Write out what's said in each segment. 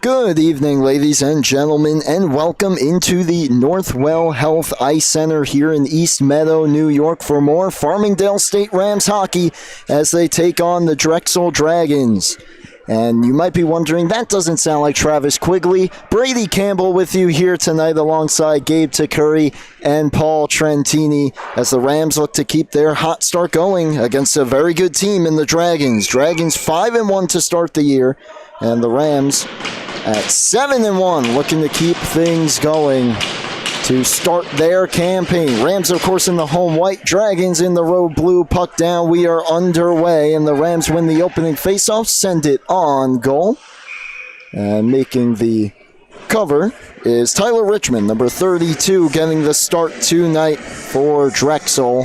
Good evening, ladies and gentlemen, and welcome into the Northwell Health Ice Center here in East Meadow, New York for more Farmingdale State Rams hockey as they take on the Drexel Dragons. And you might be wondering, that doesn't sound like Travis Quigley. Brady Campbell with you here tonight alongside Gabe Takuri and Paul Trentini as the Rams look to keep their hot start going against a very good team in the Dragons. Dragons 5-1 to start the year, and the Rams at 7-1, looking to keep things going to start their campaign. Rams, of course, in the home white, Dragons in the road blue. Puck down, we are underway, and the Rams win the opening faceoff, send it on goal. And making the cover is Tyler Richmond, number 32, getting the start tonight for Drexel.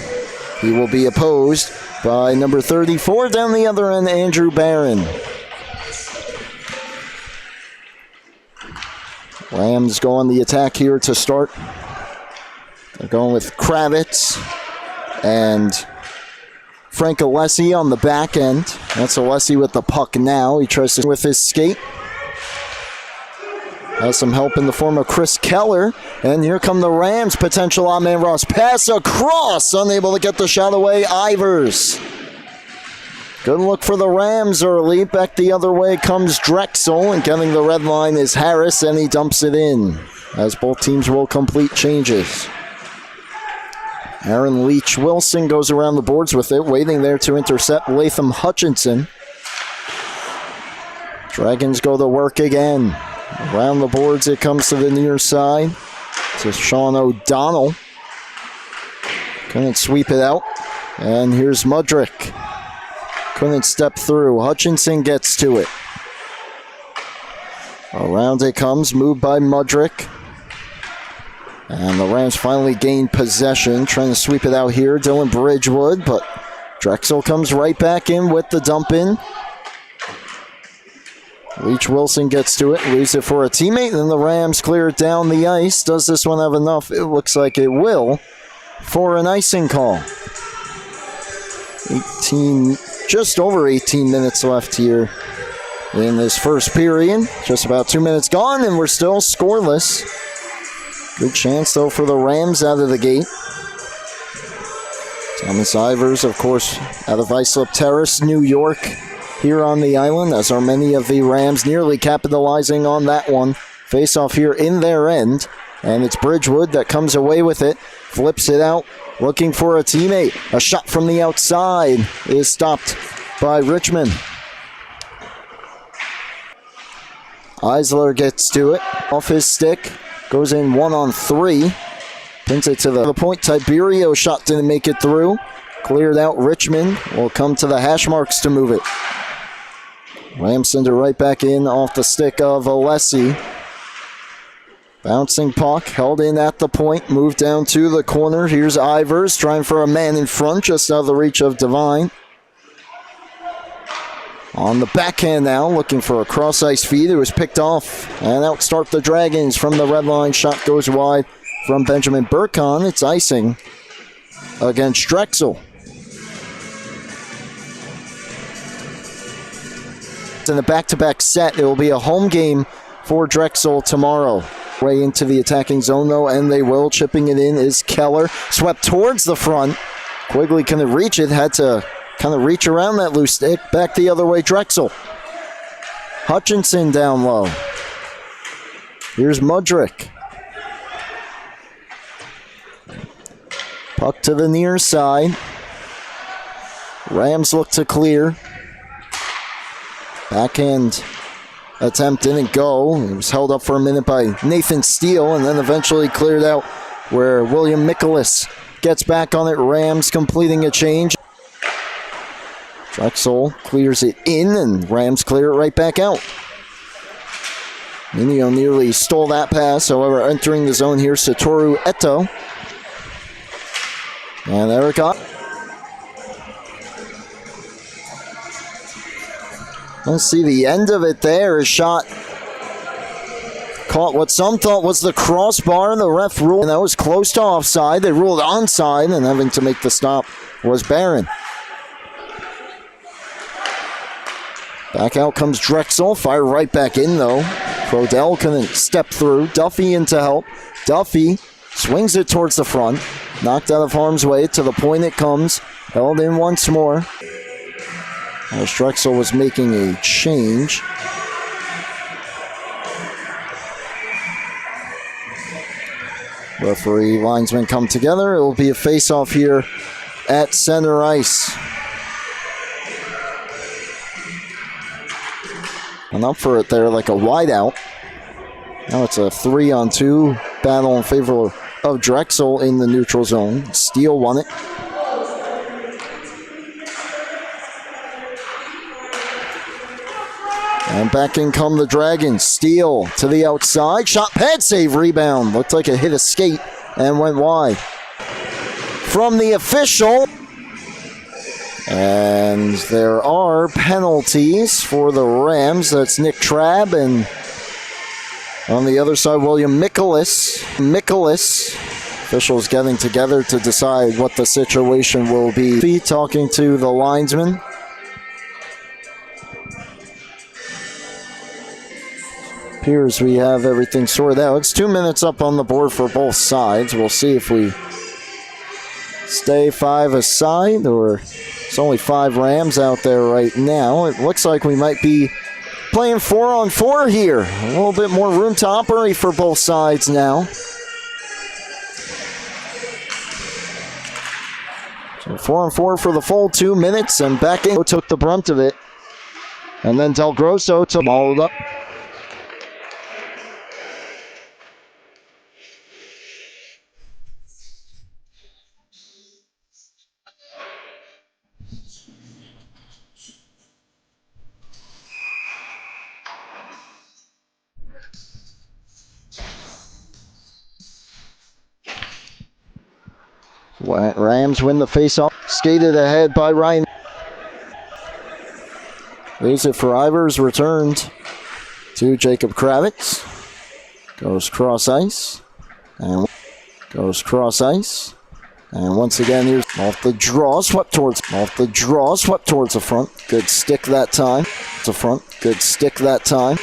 He will be opposed by number 34, down the other end, Andrew Barron. Rams go on the attack here to start. They're going with Kravitz and Frank Alessi on the back end. That's Alessi with the puck now. He tries to with his skate. Has some help in the form of Chris Keller. And here come the Rams. Potential on-man Ross. Pass across. Unable to get the shot away. Ivers. Good look for the Rams early. Back the other way comes Drexel, and getting the red line is Harris, and he dumps it in as both teams will complete changes. Aaron Leach Wilson goes around the boards with it, waiting there to intercept Latham Hutchinson. Dragons go to work again. Around the boards it comes to the near side to Sean O'Donnell. Couldn't sweep it out, and here's Mudrick. Couldn't step through. Hutchinson gets to it. Around it comes, moved by Mudrick. And the Rams finally gain possession, trying to sweep it out here. Dylan Bridgewood, but Drexel comes right back in with the dump in. Leach Wilson gets to it, leaves it for a teammate, and the Rams clear it down the ice. Does this one have enough? It looks like it will for an icing call. Just over 18 minutes left here in this first period. Just about 2 minutes gone, and we're still scoreless. Good chance, though, for the Rams out of the gate. Thomas Ivers, of course, out of Islip Terrace, New York, here on the island, as are many of the Rams, nearly capitalizing on that one. Face-off here in their end, and it's Bridgewood that comes away with it, flips it out, looking for a teammate. A shot from the outside is stopped by Richmond. Eisler gets to it, off his stick, goes in 1-on-3, pins it to the point. Tiberio shot didn't make it through. Cleared out. Richmond will come to the hash marks to move it. Rams send it right back in off the stick of Alessi. Bouncing puck, held in at the point, moved down to the corner. Here's Ivers, trying for a man in front, just out of the reach of Devine. On the backhand now, looking for a cross-ice feed. It was picked off, and outstart the Dragons from the red line. Shot goes wide from Benjamin Burkon. It's icing against Drexel. In the back-to-back set, it will be a home game for Drexel tomorrow. Way into the attacking zone, though, and they will. Chipping it in is Keller. Swept towards the front. Quigley couldn't reach it. Had to kind of reach around that loose stick. Back the other way, Drexel. Hutchinson down low. Here's Mudrick. Puck to the near side. Rams look to clear. Backhand attempt didn't go. It was held up for a minute by Nathan Steele, and then eventually cleared out where William Mikolas gets back on it. Rams completing a change. Drexel clears it in, and Rams clear it right back out. Minio nearly stole that pass. However, entering the zone here, Satoru Eto. And there it got. Let's see the end of it there. A shot caught what some thought was the crossbar. The ref ruled, and that was close to offside. They ruled onside, and having to make the stop was Barron. Back out comes Drexel. Fire right back in, though, Crodell couldn't step through. Duffy in to help. Duffy swings it towards the front. Knocked out of harm's way. To the point it comes. Held in once more. As Drexel was making a change. Referee, linesmen come together. It will be a face-off here at center ice. And up for it there like a wideout. Now it's a 3-on-2 battle in favor of Drexel in the neutral zone. Steele won it. And back in come the Dragons. Steele to the outside. Shot, pad save, rebound. Looked like it hit a skate and went wide. From the official. And there are penalties for the Rams. That's Nick Trabb and on the other side, William Mikolas. Officials getting together to decide what the situation will be. Talking to the linesman. Appears we have everything sorted out. It's 2 minutes up on the board for both sides. We'll see if we stay 5 aside or it's only 5 Rams out there right now. It looks like we might be playing 4-on-4 here. A little bit more room to operate for both sides now. So 4-on-4 for the full 2 minutes and back in. Took the brunt of it. And then Del Grosso to maul it up. Rams win the faceoff. Skated ahead by Ryan. Leaves it for Ivers. Returned to Jacob Kravitz. Goes cross ice. And goes cross ice. And once again, here's off the draw. Swept towards the front. Good stick that time. To front. Good stick that time.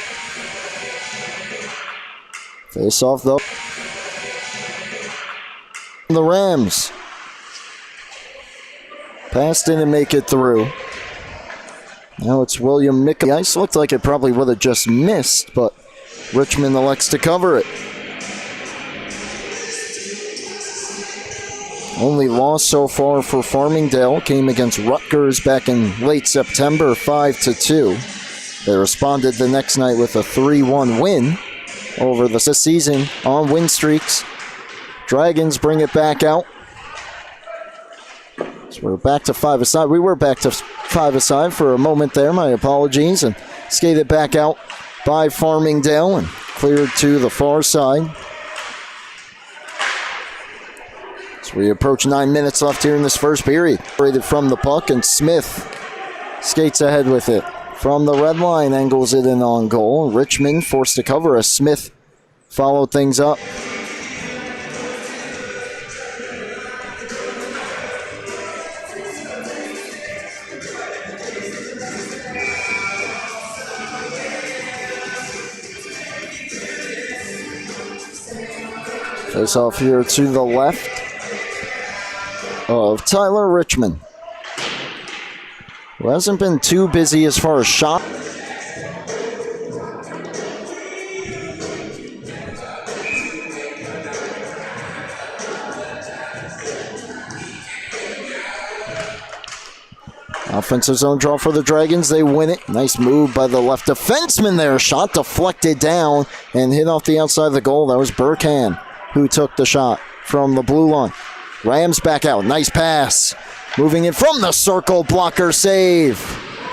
Face off though. The Rams. Pass didn't make it through. Now it's William Mikolas. The ice looked like it probably would have just missed, but Richmond elects to cover it. Only loss so far for Farmingdale came against Rutgers back in late September, 5-2. They responded the next night with a 3-1 win over the season on win streaks. Dragons bring it back out. So we're back to 5 aside. We were back to 5 aside for a moment there. My apologies. And skated back out by Farmingdale and cleared to the far side. So we approach 9 minutes left here in this first period. Separated from the puck and Smith skates ahead with it. From the red line, angles it in on goal. Richmond forced to cover as Smith followed things up. Face off here to the left of Tyler Richmond, who hasn't been too busy as far as shot. Offensive zone draw for the Dragons. They win it. Nice move by the left defenseman there. Shot deflected down and hit off the outside of the goal. That was Burkhan who took the shot from the blue line. Rams back out. Nice pass. Moving it from the circle. Blocker save.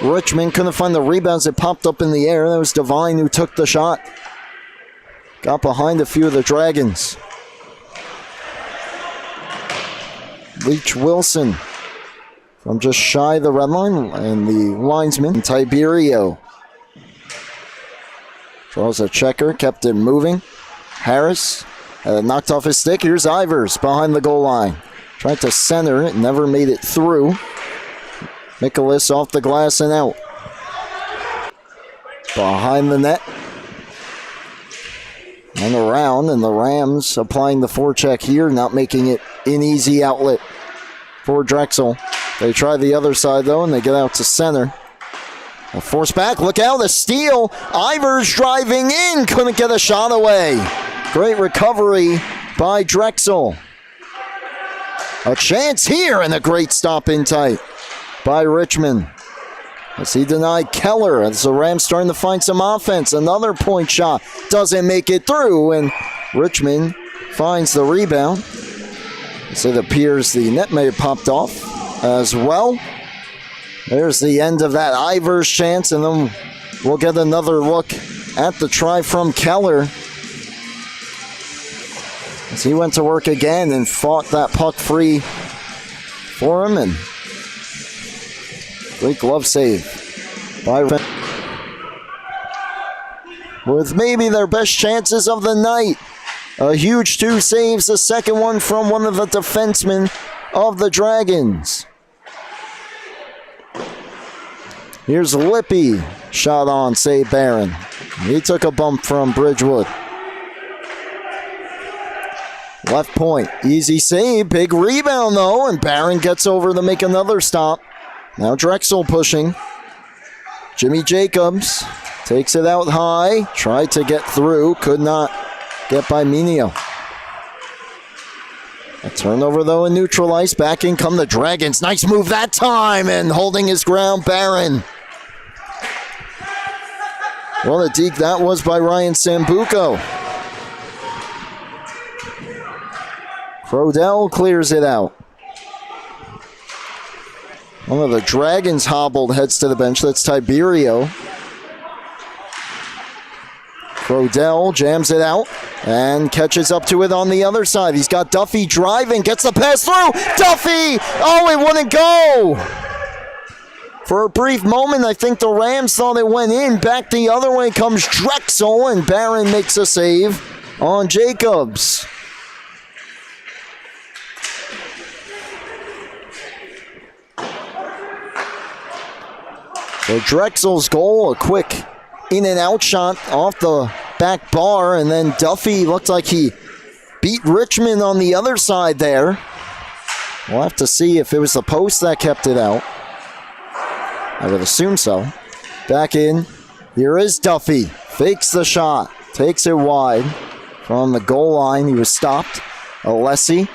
Richmond couldn't find the rebounds. It popped up in the air. That was Devine who took the shot. Got behind a few of the Dragons. Leach Wilson from just shy of the red line. And the linesman, Tiberio, draws a checker. Kept it moving. Harris had it knocked off his stick. Here's Ivers behind the goal line. Tried to center it, never made it through. Mikolas off the glass and out. Behind the net. and around, and the Rams applying the forecheck here, not making it an easy outlet for Drexel. They try the other side, though, and they get out to center. A force back, look out, a steal. Ivers driving in, couldn't get a shot away. Great recovery by Drexel. A chance here, and a great stop in tight by Richmond. As he denied Keller, as the Rams starting to find some offense. Another point shot, doesn't make it through, and Richmond finds the rebound. So it appears the net may have popped off as well. There's the end of that Ivers chance, and then we'll get another look at the try from Keller. As he went to work again and fought that puck free for him, and great glove save by with maybe their best chances of the night. A huge 2 saves, the second one from one of the defensemen of the Dragons. Here's Lippy, shot on, save Barron. He took a bump from Bridgewood. Left point, easy save, big rebound though, and Barron gets over to make another stop. Now Drexel pushing. Jimmy Jacobs takes it out high, tried to get through, could not get by Minio. A turnover though and neutralized. Back in come the Dragons. Nice move that time, and holding his ground, Barron. What a deke that was by Ryan Sambuco. Crodell clears it out. One of the Dragons hobbled, heads to the bench. That's Tiberio. Crodell jams it out and catches up to it on the other side. He's got Duffy driving, gets the pass through. Duffy! Oh, it wouldn't go! For a brief moment, I think the Rams thought it went in. Back the other way comes Drexel, and Barron makes a save on Jacobs. So Drexel's goal, a quick in and out shot off the back bar, and then Duffy looked like he beat Richmond on the other side there. We'll have to see if it was the post that kept it out. I would assume so. Back in. Here is Duffy. Fakes the shot. Takes it wide from the goal line. He was stopped. Alessi.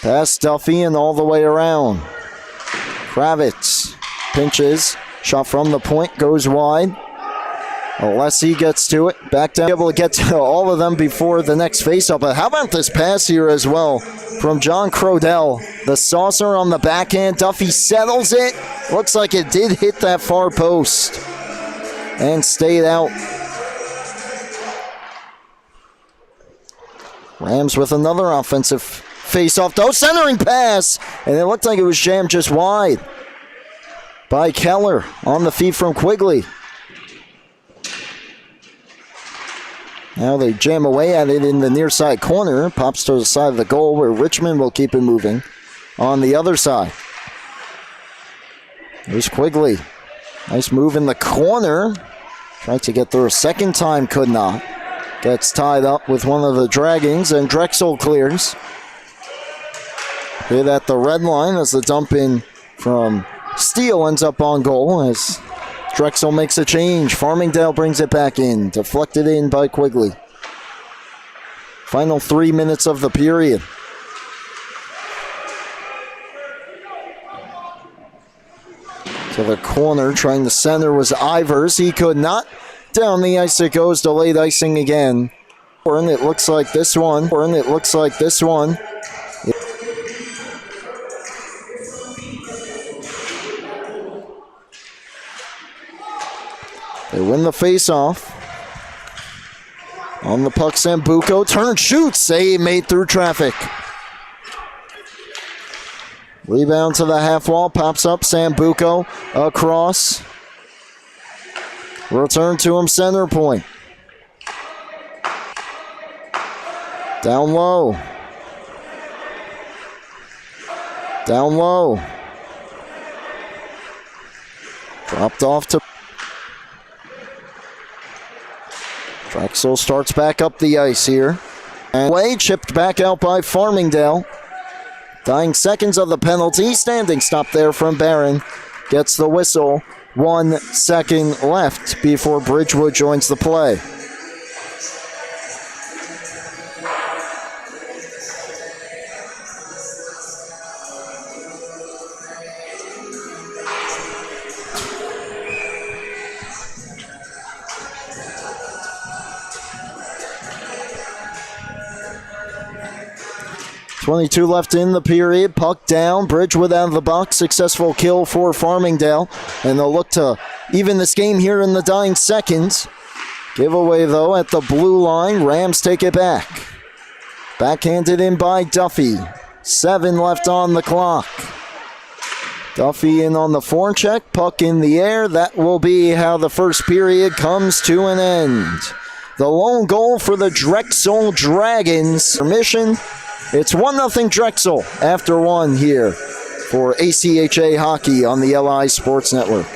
Past Duffy and all the way around. Kravitz pinches. Shot from the point. Goes wide. Alessi gets to it. Back down. Able to get to all of them before the next faceoff. But how about this pass here as well from John Crodell? The saucer on the backhand. Duffy settles it. Looks like it did hit that far post and stayed out. Rams with another offensive faceoff though. Centering pass. And it looked like it was jammed just wide by Keller on the feed from Quigley. Now they jam away at it in the near side corner. Pops to the side of the goal where Richmond will keep it moving on the other side. There's Quigley. Nice move in the corner. Tried to get through a second time, could not. Gets tied up with one of the Dragons, and Drexel clears. Hit at the red line as the dump in from Steele ends up on goal as Drexel makes a change. Farmingdale brings it back in. Deflected in by Quigley. Final 3 minutes of the period. To the corner, trying to center was Ivers. He could not. Down the ice it goes. Delayed icing again. And it looks like this one. They win the face-off. On the puck, Sambuco. Turn, shoots. Save made through traffic. Rebound to the half wall. Pops up. Sambuco across. Return to him, center point. Down low. Down low. Dropped off to Drexel starts back up the ice here. And way chipped back out by Farmingdale. Dying seconds of the penalty. Standing stop there from Barron. Gets the whistle. 1 second left before Bridgewood joins the play. .22 left in the period. Puck down. Bridgewood out of the box. Successful kill for Farmingdale. And they'll look to even this game here in the dying seconds. Giveaway, though, at the blue line. Rams take it back. Backhanded in by Duffy. 7 left on the clock. Duffy in on the forecheck. Puck in the air. That will be how the first period comes to an end. The lone goal for the Drexel Dragons. Intermission. It's 1-0 Drexel after 1 here for ACHA Hockey on the LI Sports Network.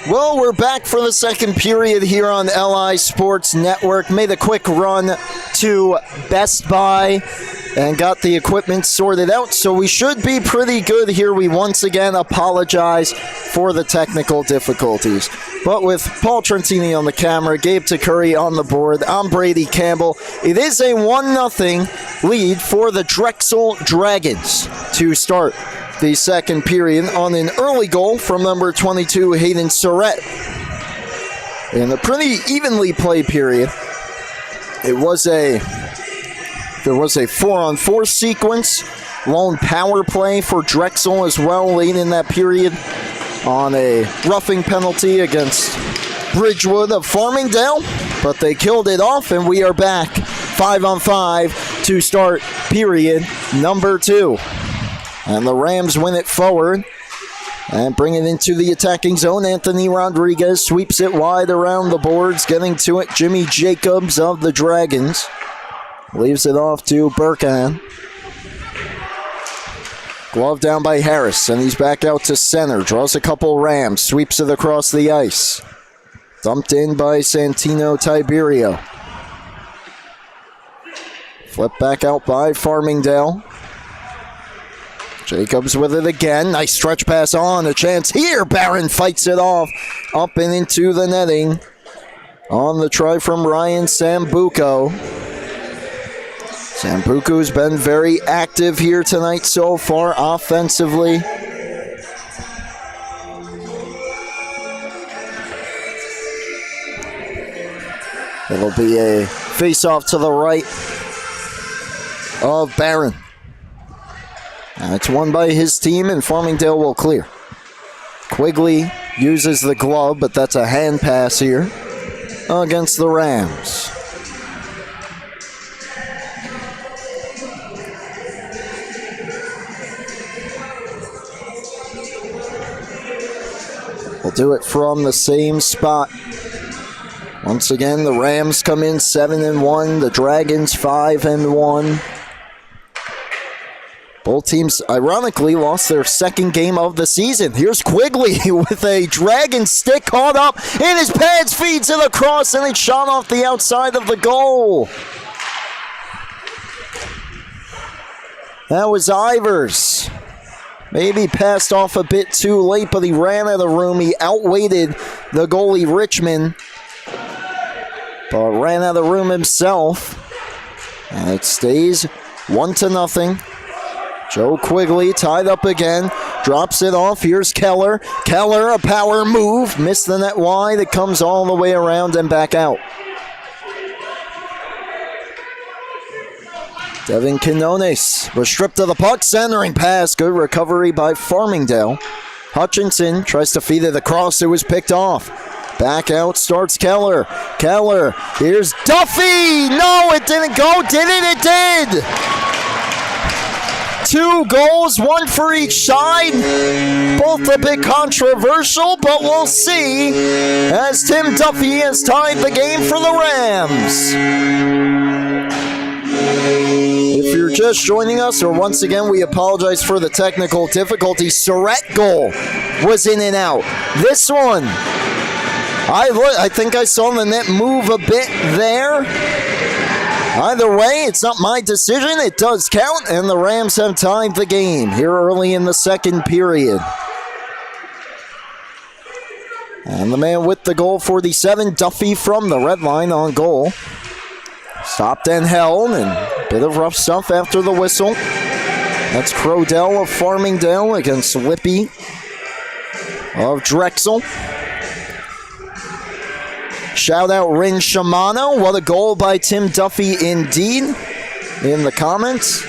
Well, we're back for the second period here on LI Sports Network. Made a quick run to Best Buy and got the equipment sorted out, so we should be pretty good here. We once again apologize for the technical difficulties. But with Paul Trentini on the camera, Gabe Takuri on the board, I'm Brady Campbell. It is a 1-0 lead for the Drexel Dragons to start the second period on an early goal from number 22, Hayden Surratt. In a pretty evenly played period, there was a 4-on-4 sequence, lone power play for Drexel as well late in that period on a roughing penalty against Bridgewood of Farmingdale, but they killed it off, and we are back 5-on-5 to start period number 2. And the Rams win it forward and bring it into the attacking zone. Anthony Rodriguez sweeps it wide around the boards, getting to it. Jimmy Jacobs of the Dragons leaves it off to Burkhan. Glove down by Harris, and he's back out to center. Draws a couple Rams, sweeps it across the ice. Dumped in by Santino Tiberio. Flip back out by Farmingdale. Jacobs with it again. Nice stretch pass on. A chance here. Barron fights it off. Up and into the netting. On the try from Ryan Sambuco. Sambuco's been very active here tonight so far offensively. It'll be a face-off to the right of Barron. It's won by his team, and Farmingdale will clear. Quigley uses the glove, but that's a hand pass here against the Rams. We'll do it from the same spot. Once again, the Rams come in 7-1, the Dragons 5-1. Both teams, ironically, lost their second game of the season. Here's Quigley with a Dragon stick caught up in his pads, feeds it across, and it's shot off the outside of the goal. That was Ivers. Maybe passed off a bit too late, but he ran out of room. He outweighted the goalie Richmond, but ran out of room himself. And it stays 1-0. Joe Quigley tied up again, drops it off. Here's Keller. Keller, a power move, missed the net wide. It comes all the way around and back out. Devin Quinones was stripped of the puck, centering pass. Good recovery by Farmingdale. Hutchinson tries to feed it across. It was picked off. Back out starts Keller. Keller, here's Duffy. No, it didn't go. Did it? It did. 2 goals, 1 for each side. Both a bit controversial, but we'll see as Tim Duffy has tied the game for the Rams. If you're just joining us, or once again, we apologize for the technical difficulty. Surratt goal was in and out. This one, I think I saw the net move a bit there. Either way, it's not my decision. It does count, and the Rams have tied the game here early in the second period. And the man with the goal for the 7, Duffy from the red line on goal. Stopped and held, and a bit of rough stuff after the whistle. That's Crodell of Farmingdale against Lippy of Drexel. Shout out Rin Shimano. What a goal by Tim Duffy indeed in the comments.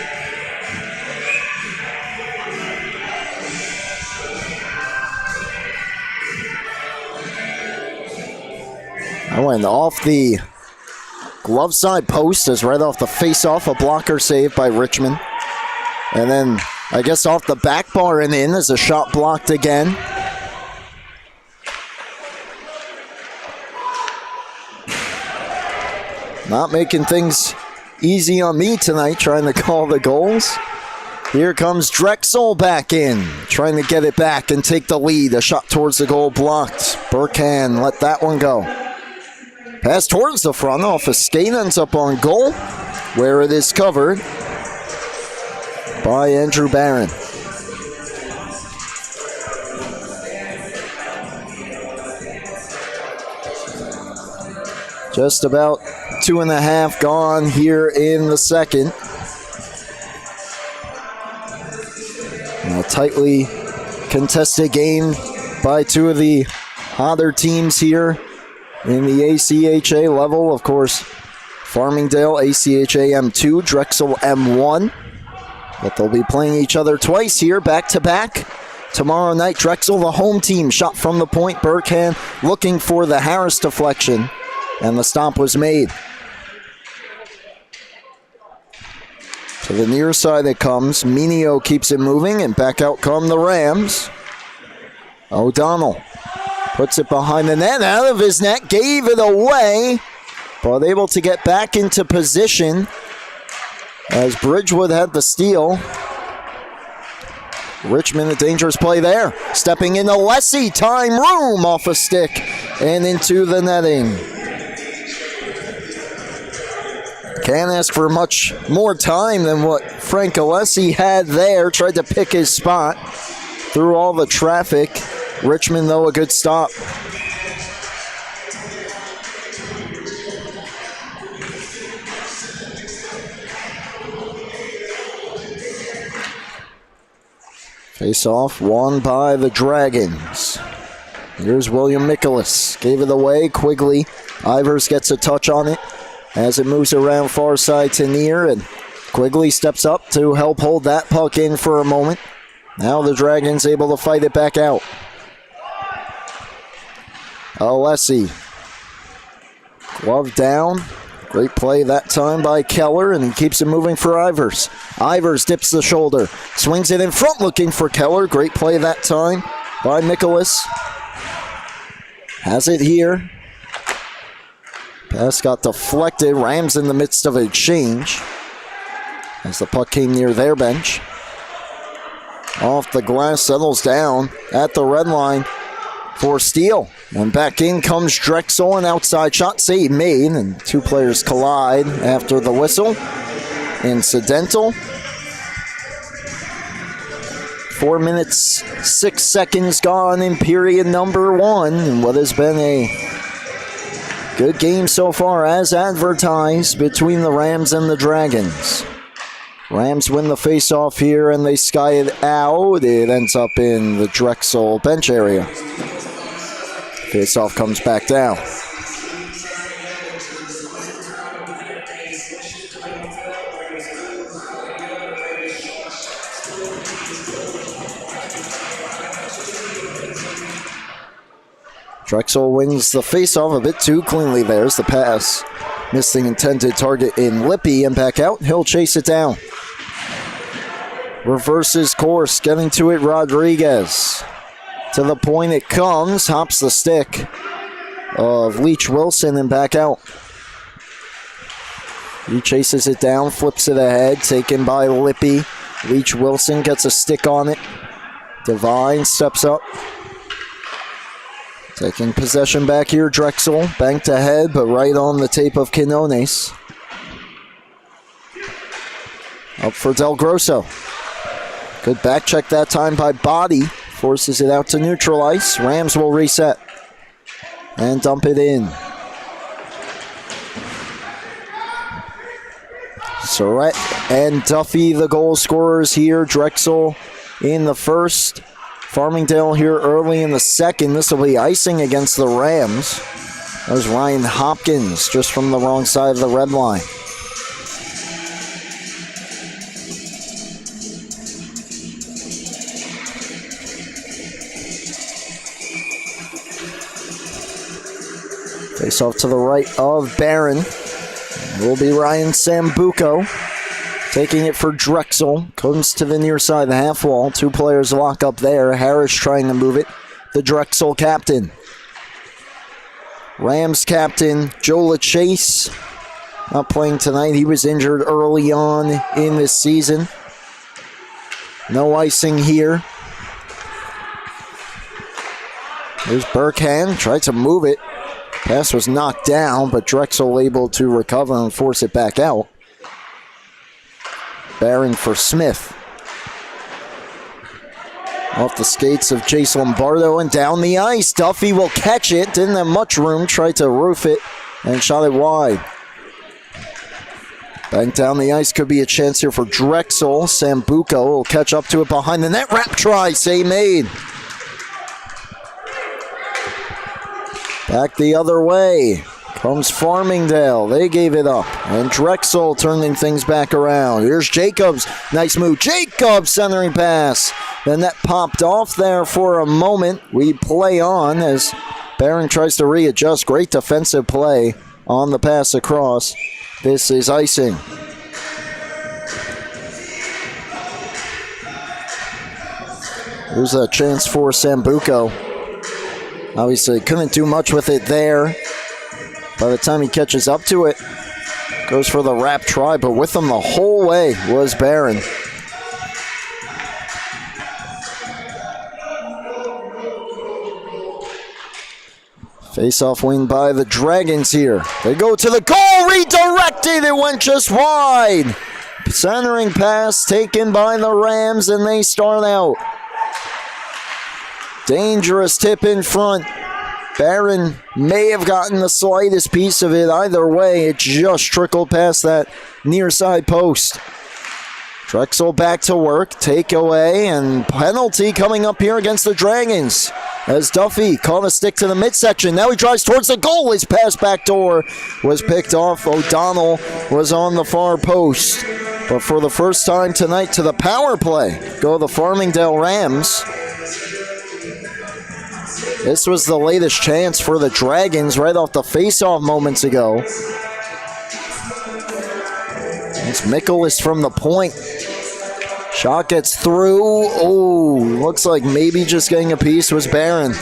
I went off the glove side post as right off the face-off, a blocker save by Richmond. And then, I guess off the back bar and in as a shot blocked again. Not making things easy on me tonight, trying to call the goals. Here comes Drexel back in, trying to get it back and take the lead. A shot towards the goal blocked. Burkhan let that one go. Pass towards the front off a skate, ends up on goal, where it is covered by Andrew Barron. Just about 2.5 gone here in the second. A tightly contested game by two of the hotter teams here in the ACHA level. Of course, Farmingdale, ACHA M2, Drexel M1. But they'll be playing each other twice here, back-to-back. Tomorrow night, Drexel, the home team, shot from the point. Burkhan looking for the Harris deflection, and the stop was made. To the near side it comes. Minio keeps it moving, and back out come the Rams. O'Donnell puts it behind the net, out of his net, gave it away, but able to get back into position as Bridgewood had the steal. Richmond, a dangerous play there. Stepping into Lessie, time room off a stick and into the netting. Can't ask for much more time than what Frank Alessi had there. Tried to pick his spot through all the traffic. Richmond, though, a good stop. Face off won by the Dragons. Here's William Nicholas. Gave it away. Quigley. Ivers gets a touch on it as it moves around far side to near, and Quigley steps up to help hold that puck in for a moment. Now the Dragons able to fight it back out. Alessi. Glove down. Great play that time by Keller, and he keeps it moving for Ivers. Ivers dips the shoulder. Swings it in front looking for Keller. Great play that time by Nicholas. Has it here. Pass got deflected. Rams in the midst of a exchange as the puck came near their bench. Off the glass, settles down at the red line for steal. And back in comes Drexel, an outside shot save made, and two players collide after the whistle. Incidental. 4 minutes, 6 seconds gone in period number one, and what has been a good game so far as advertised between the Rams and the Dragons. Rams win the face-off here and they sky it out. It ends up in the Drexel bench area. Face-off comes back down. Drexel wins the face-off a bit too cleanly. There's the pass. Missing intended target in Lippy and back out. He'll chase it down. Reverses course, getting to it Rodriguez. To the point it comes. Hops the stick of Leach Wilson and back out. He chases it down, flips it ahead. Taken by Lippy. Leach Wilson gets a stick on it. Devine steps up. Taking possession back here, Drexel. Banked ahead, but right on the tape of Quinones. Up for Del Grosso. Good back check that time by Body. Forces it out to neutral ice. Rams will reset. And dump it in. Surratt and Duffy, the goal scorers here. Drexel in the first. Farmingdale here early in the second. This will be icing against the Rams. That was Ryan Hopkins just from the wrong side of the red line. Face off to the right of Barron. It will be Ryan Sambuco. Taking it for Drexel. Comes to the near side of the half wall. Two players lock up there. Harris trying to move it. The Drexel captain. Rams captain Joe LaChase. Not playing tonight. He was injured early on in this season. No icing here. Here's Burkhand, tried to move it. Pass was knocked down, but Drexel able to recover and force it back out. Barron for Smith. Off the skates of Jace Lombardo and down the ice. Duffy will catch it. Didn't have much room. Tried to roof it and shot it wide. Back down the ice could be a chance here for Drexel. Sambuco will catch up to it behind the net. Wrap try. Save made. Back the other way comes Farmingdale. They gave it up. And Drexel turning things back around. Here's Jacobs. Nice move. Jacobs centering pass. The net popped off there for a moment. We play on as Barron tries to readjust. Great defensive play on the pass across. This is icing. Here's a chance for Sambuco. Obviously, couldn't do much with it there. By the time he catches up to it, goes for the wrap try, but with him the whole way was Barron. Face-off win by the Dragons here. They go to the goal, redirected, it went just wide. Centering pass taken by the Rams, and they start out. Dangerous tip in front. Barron may have gotten the slightest piece of it. Either way, it just trickled past that near side post. Drexel back to work. Takeaway and penalty coming up here against the Dragons. As Duffy caught a stick to the midsection. Now he drives towards the goal. His pass back door was picked off. O'Donnell was on the far post. But for the first time tonight to the power play, go the Farmingdale Rams. This was the latest chance for the Dragons right off the face-off moments ago. It's Mikolas from the point. Shot gets through. Oh, looks like maybe just getting a piece was Barron.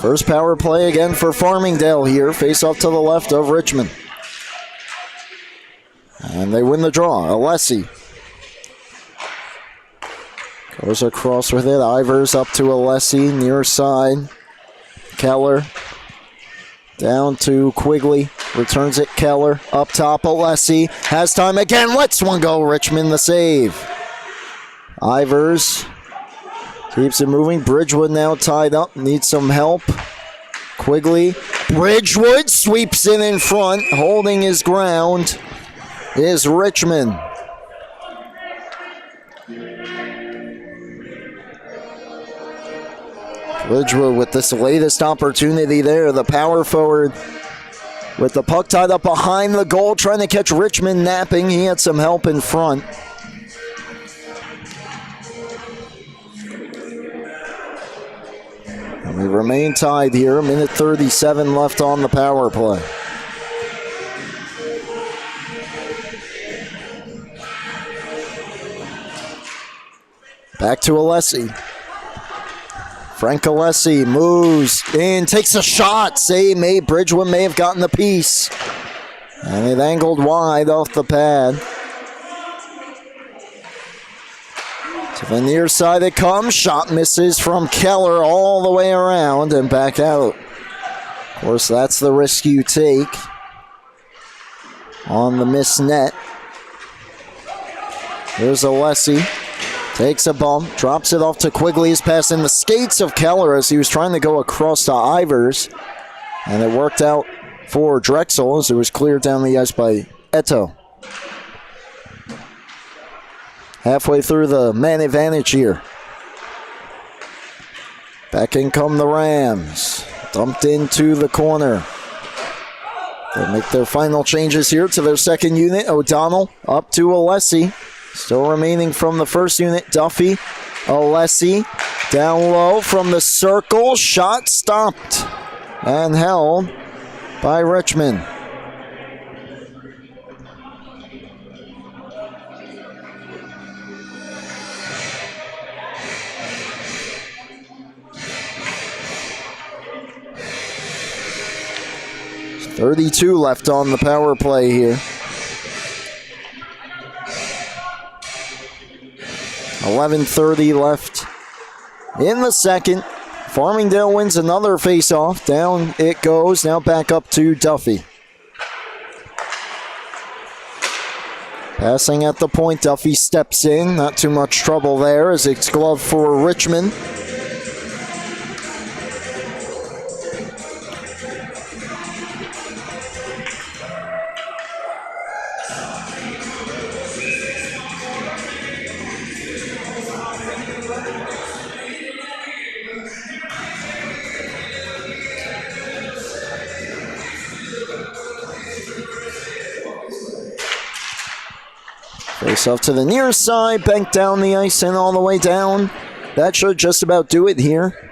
First power play again for Farmingdale here. Face-off to the left of Richmond. And they win the draw. Alessi goes across with it. Ivers up to Alessi, near side. Keller down to Quigley. Returns it. Keller up top. Alessi has time again. Lets one go. Richmond the save. Ivers keeps it moving. Bridgewood now tied up. Needs some help. Quigley. Bridgewood sweeps it in front. Holding his ground is Richmond. Bridgewood with this latest opportunity there. The power forward with the puck tied up behind the goal, trying to catch Richmond napping. He had some help in front. And we remain tied here. Minute 37 left on the power play. Back to Alessi. Frank Alessi moves in, takes a shot. Save made. Bridgewood may have gotten the piece. And it angled wide off the pad. To the near side it comes. Shot misses from Keller all the way around and back out. Of course, that's the risk you take on the missed net. Here's Alessi. Takes a bump, drops it off to Quigley. He's passing the skates of Keller as he was trying to go across to Ivers. And it worked out for Drexel as it was cleared down the ice by Eto. Halfway through the man advantage here. Back in come the Rams. Dumped into the corner. They'll make their final changes here to their second unit. O'Donnell up to Alessi. Still remaining from the first unit, Duffy. Alessi down low from the circle. Shot stopped and held by Richmond. 32 left on the power play here. 11:30 left in the second. Farmingdale wins another face-off. Down it goes. Now back up to Duffy. Passing at the point. Duffy steps in. Not too much trouble there as it's glove for Richmond. Face off to the near side, banked down the ice and all the way down. That should just about do it here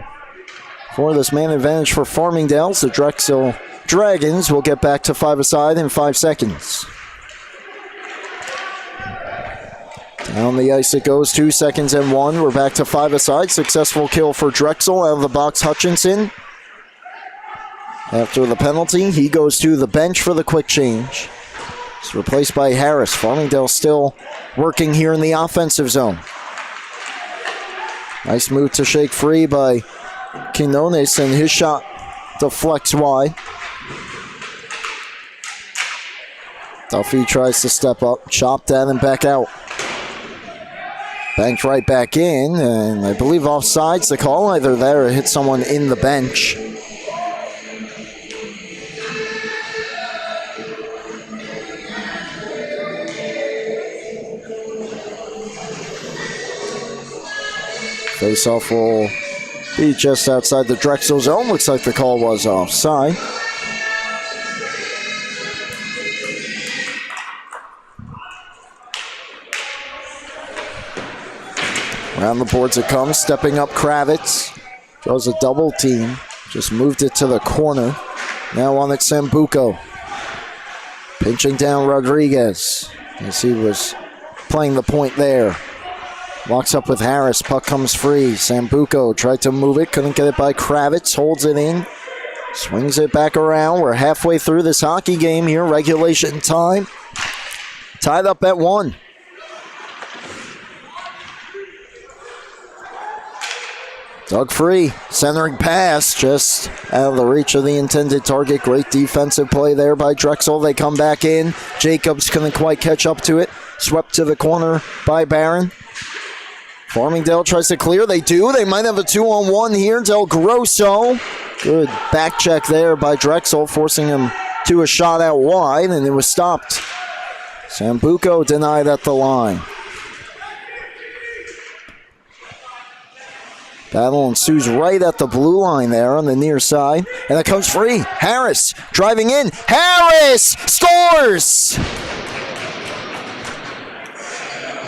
for this man advantage for Farmingdale. The Drexel Dragons will get back to five-a-side in 5 seconds. Down the ice it goes, 2 seconds and 1. We're back to five-a-side. Successful kill for Drexel. Out of the box, Hutchinson. After the penalty, he goes to the bench for the quick change. It's replaced by Harris. Farmingdale still working here in the offensive zone. Nice move to shake free by Quinones, and his shot deflects wide. Duffy tries to step up, chopped at and back out. Banked right back in, and I believe offside's the call. Either there or hit someone in the bench. Face-off will be just outside the Drexel zone. Looks like the call was offside. Around the boards it comes, stepping up Kravitz. Draws a double team. Just moved it to the corner. Now on it, Sambuco. Pinching down Rodriguez as he was playing the point there. Locks up with Harris. Puck comes free. Sambuco tried to move it. Couldn't get it by Kravitz. Holds it in. Swings it back around. We're halfway through this hockey game here. Regulation time. Tied up at 1. Dug free. Centering pass. Just out of the reach of the intended target. Great defensive play there by Drexel. They come back in. Jacobs couldn't quite catch up to it. Swept to the corner by Barron. Farmingdale tries to clear. They do. They might have a 2-on-1 here. Del Grosso. Good back check there by Drexel, forcing him to a shot out wide, and it was stopped. Sambuco denied at the line. Battle ensues right at the blue line there on the near side, and it comes free. Harris driving in. Harris scores!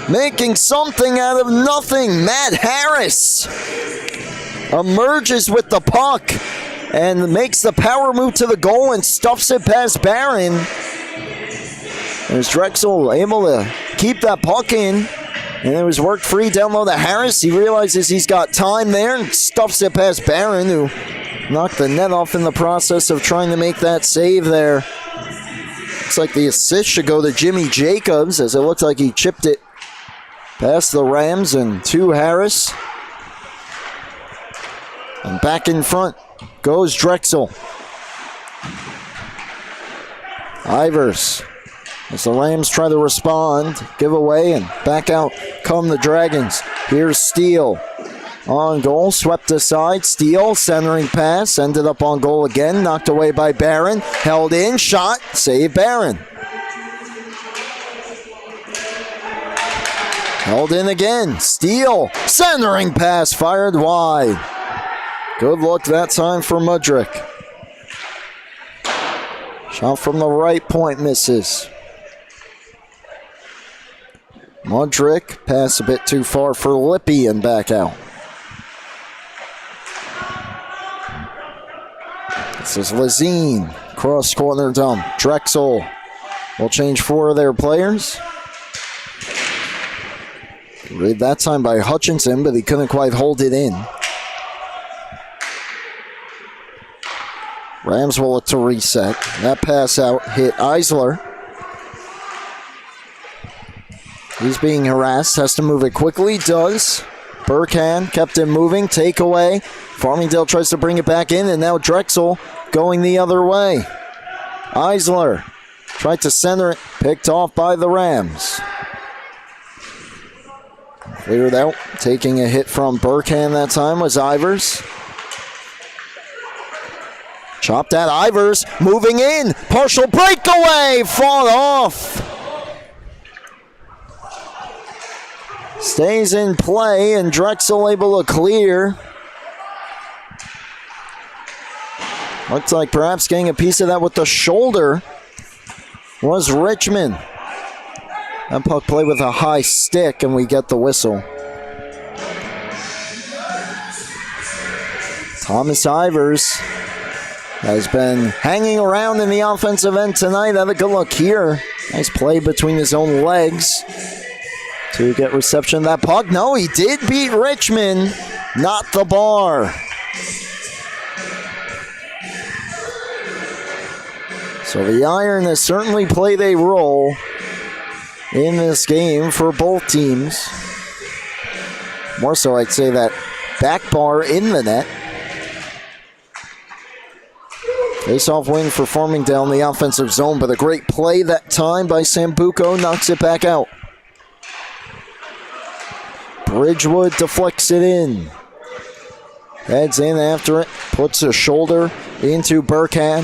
Making something out of nothing. Matt Harris emerges with the puck and makes the power move to the goal and stuffs it past Barron. There's Drexel able to keep that puck in, and it was worked free down low to Harris. He realizes he's got time there and stuffs it past Barron, who knocked the net off in the process of trying to make that save there. Looks like the assist should go to Jimmy Jacobs, as it looked like he chipped it past the Rams and to Harris. And back in front goes Drexel. Ivers, as the Rams try to respond, give away, and back out come the Dragons. Here's Steele. On goal, swept aside. Steele, centering pass, ended up on goal again. Knocked away by Barron. Held in, shot, save Barron. Held in again. Steele, centering pass, fired wide. Good look that time for Mudrick. Shot from the right point misses. Mudrick, pass a bit too far for Lippy and back out. This is Lazine, cross corner dump. Drexel will change 4 of their players. Read that time by Hutchinson, but he couldn't quite hold it in. Rams will look to reset. That pass out hit Eisler. He's being harassed, has to move it quickly, does. Burkhan kept it moving, takeaway. Farmingdale tries to bring it back in, and now Drexel going the other way. Eisler tried to center it, picked off by the Rams. Cleared out, taking a hit from Burkhan that time was Ivers. Chopped at Ivers, moving in, partial breakaway, fought off. Stays in play, and Drexel able to clear. Looks like perhaps getting a piece of that with the shoulder was Richmond. That puck played with a high stick, and we get the whistle. Thomas Ivers has been hanging around in the offensive end tonight. Have a good look here. Nice play between his own legs to get reception of that puck. No, he did beat Richmond, not the bar. So the iron has certainly played a role in this game for both teams. More so, I'd say that back bar in the net. Face-off win for Farmingdale in the offensive zone, but a great play that time by Sambuco knocks it back out. Bridgewood deflects it in. Heads in after it, puts a shoulder into Burkhan.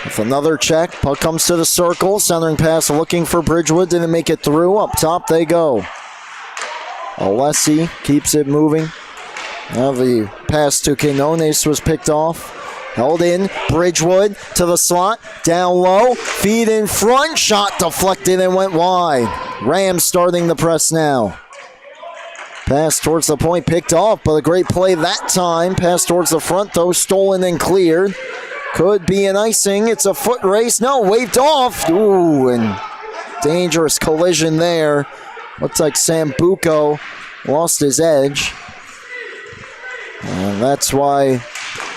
With another check, puck comes to the circle. Centering pass looking for Bridgewood, didn't make it through. Up top they go. Alessi keeps it moving. Now the pass to Quinones was picked off. Held in, Bridgewood to the slot, down low, feed in front, shot deflected and went wide. Rams starting the press now. Pass towards the point, picked off, but a great play that time. Pass towards the front though, stolen and cleared. Could be an icing, it's a foot race, no, waved off. Ooh, and dangerous collision there. Looks like Sambuco lost his edge. And that's why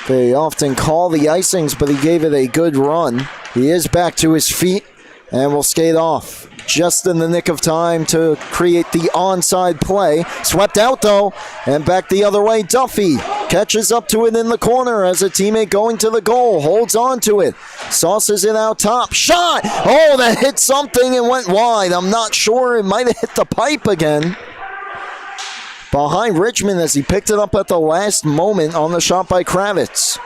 they often call the icings, but he gave it a good run. He is back to his feet and will skate off just in the nick of time to create the onside play. Swept out though, and back the other way. Duffy catches up to it in the corner as a teammate going to the goal. Holds on to it. Sauces it out top. Shot! Oh, that hit something and went wide. I'm not sure. It might have hit the pipe again. Behind Richmond as he picked it up at the last moment on the shot by Kravitz.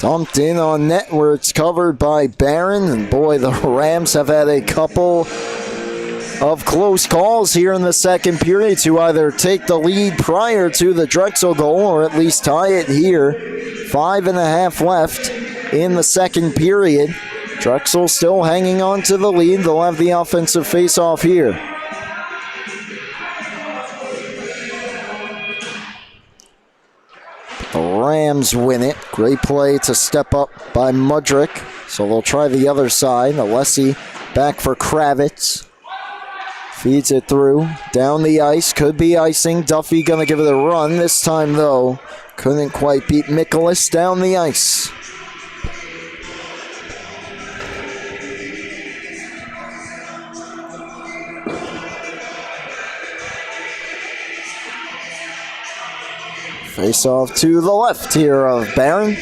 Dumped in on net where it's covered by Barron. And boy, the Rams have had a couple of close calls here in the second period to either take the lead prior to the Drexel goal or at least tie it here. 5.5 left in the second period. Drexel still hanging on to the lead. They'll have the offensive face-off here. The Rams win it. Great play to step up by Mudrick. So they'll try the other side. Alessi back for Kravitz. Feeds it through. Down the ice. Could be icing. Duffy going to give it a run. This time, though, couldn't quite beat Mikolas down the ice. Face off to the left here of Barron.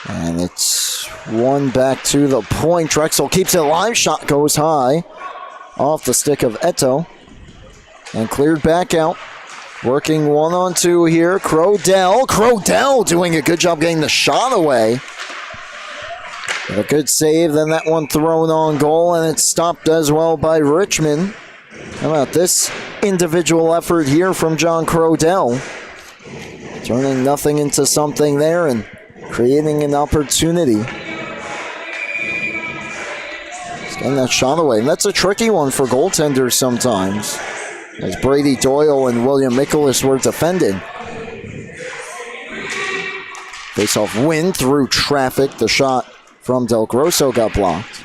And it's one back to the point. Drexel keeps it alive. Shot goes high off the stick of Eto. And cleared back out. Working 1-on-2 here. Crodell doing a good job getting the shot away. A good save, then that one thrown on goal, and it's stopped as well by Richmond. How about this individual effort here from John Crodell? Turning nothing into something there and creating an opportunity. He's getting that shot away, and that's a tricky one for goaltenders sometimes, as Brady Doyle and William Mikolas were defended. Face-off win through traffic. The shot from Del Grosso got blocked.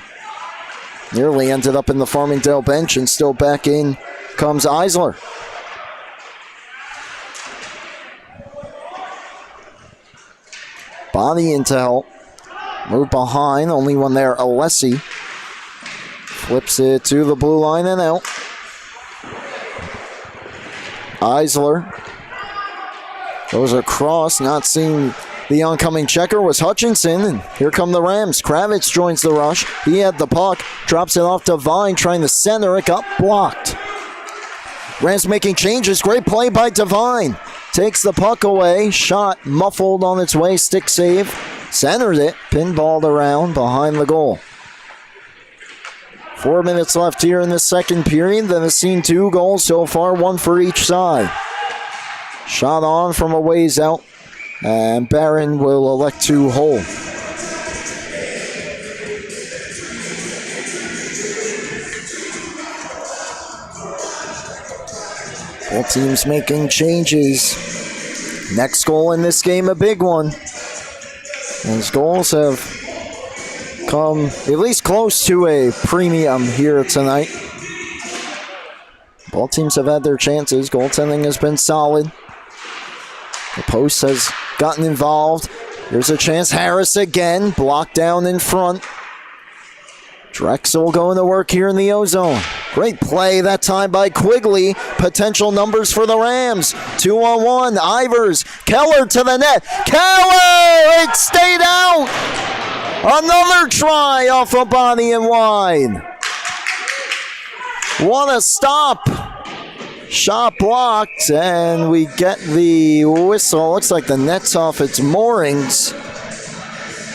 Nearly ended up in the Farmingdale bench, and still back in comes Eisler. Body into help. Move behind, only one there, Alessi. Flips it to the blue line and out. Eisler goes across, not seeing the oncoming checker was Hutchinson, and here come the Rams. Kravitz joins the rush. He had the puck, drops it off to Devine, trying to center it, got blocked. Rams making changes, great play by Devine. Takes the puck away, shot muffled on its way, stick save. Centered it, pinballed around behind the goal. 4 minutes left here in the second period. Then has seen 2 goals so far, 1 for each side. Shot on from a ways out, and Barron will elect to hold. Both teams making changes. Next goal in this game, a big one. These goals have come at least close to a premium here tonight. Both teams have had their chances. Goaltending has been solid. The post has gotten involved. Here's a chance. Harris again, blocked down in front. Drexel going to work here in the O-zone. Great play that time by Quigley. Potential numbers for the Rams. 2-on-1. Ivers. Keller to the net. Keller! It stayed out! Another try off a body and wide. What a stop. Shot blocked, and we get the whistle. Looks like the net's off its moorings.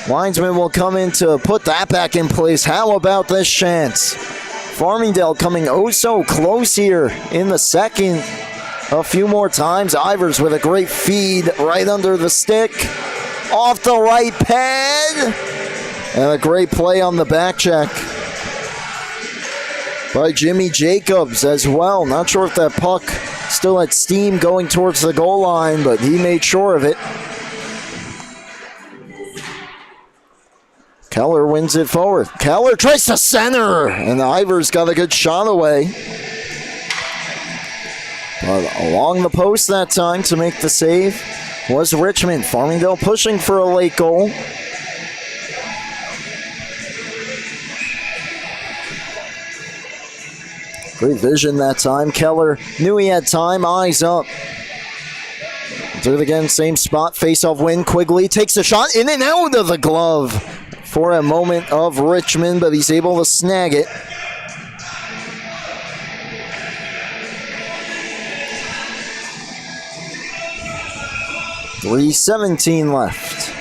Linesman will come in to put that back in place. How about this chance? Farmingdale coming oh so close here in the second. A few more times. Ivers with a great feed right under the stick. Off the right pad. And a great play on the back check by Jimmy Jacobs as well. Not sure if that puck still had steam going towards the goal line, but he made sure of it. Keller wins it forward. Keller tries to center, and Ivers got a good shot away. But along the post that time to make the save was Richmond. Farmingdale pushing for a late goal. Great vision that time. Keller knew he had time. Eyes up. Do it again. Same spot. Face-off win. Quigley takes a shot in and out of the glove for a moment of Richmond, but he's able to snag it. .3:17 left.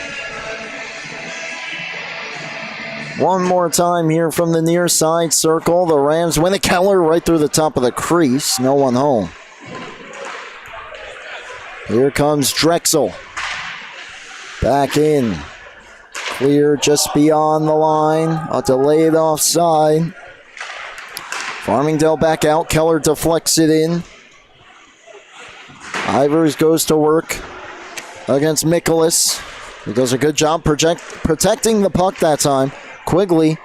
One more time here from the near side circle. The Rams win a Keller right through the top of the crease. No one home. Here comes Drexel. Back in. Clear just beyond the line. A delayed offside. Farmingdale back out. Keller deflects it in. Ivers goes to work against Mikolas. He does a good job protecting the puck that time. Quigley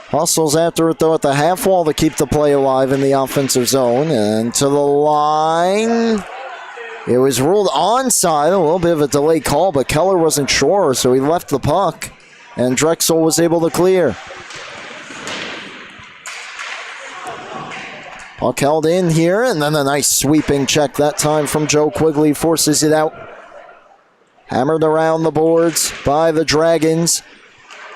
hustles after it, though, at the half wall to keep the play alive in the offensive zone. And to the line. It was ruled onside. A little bit of a delay call, but Keller wasn't sure, so he left the puck. And Drexel was able to clear. Puck held in here, and then a nice sweeping check that time from Joe Quigley forces it out. Hammered around the boards by the Dragons.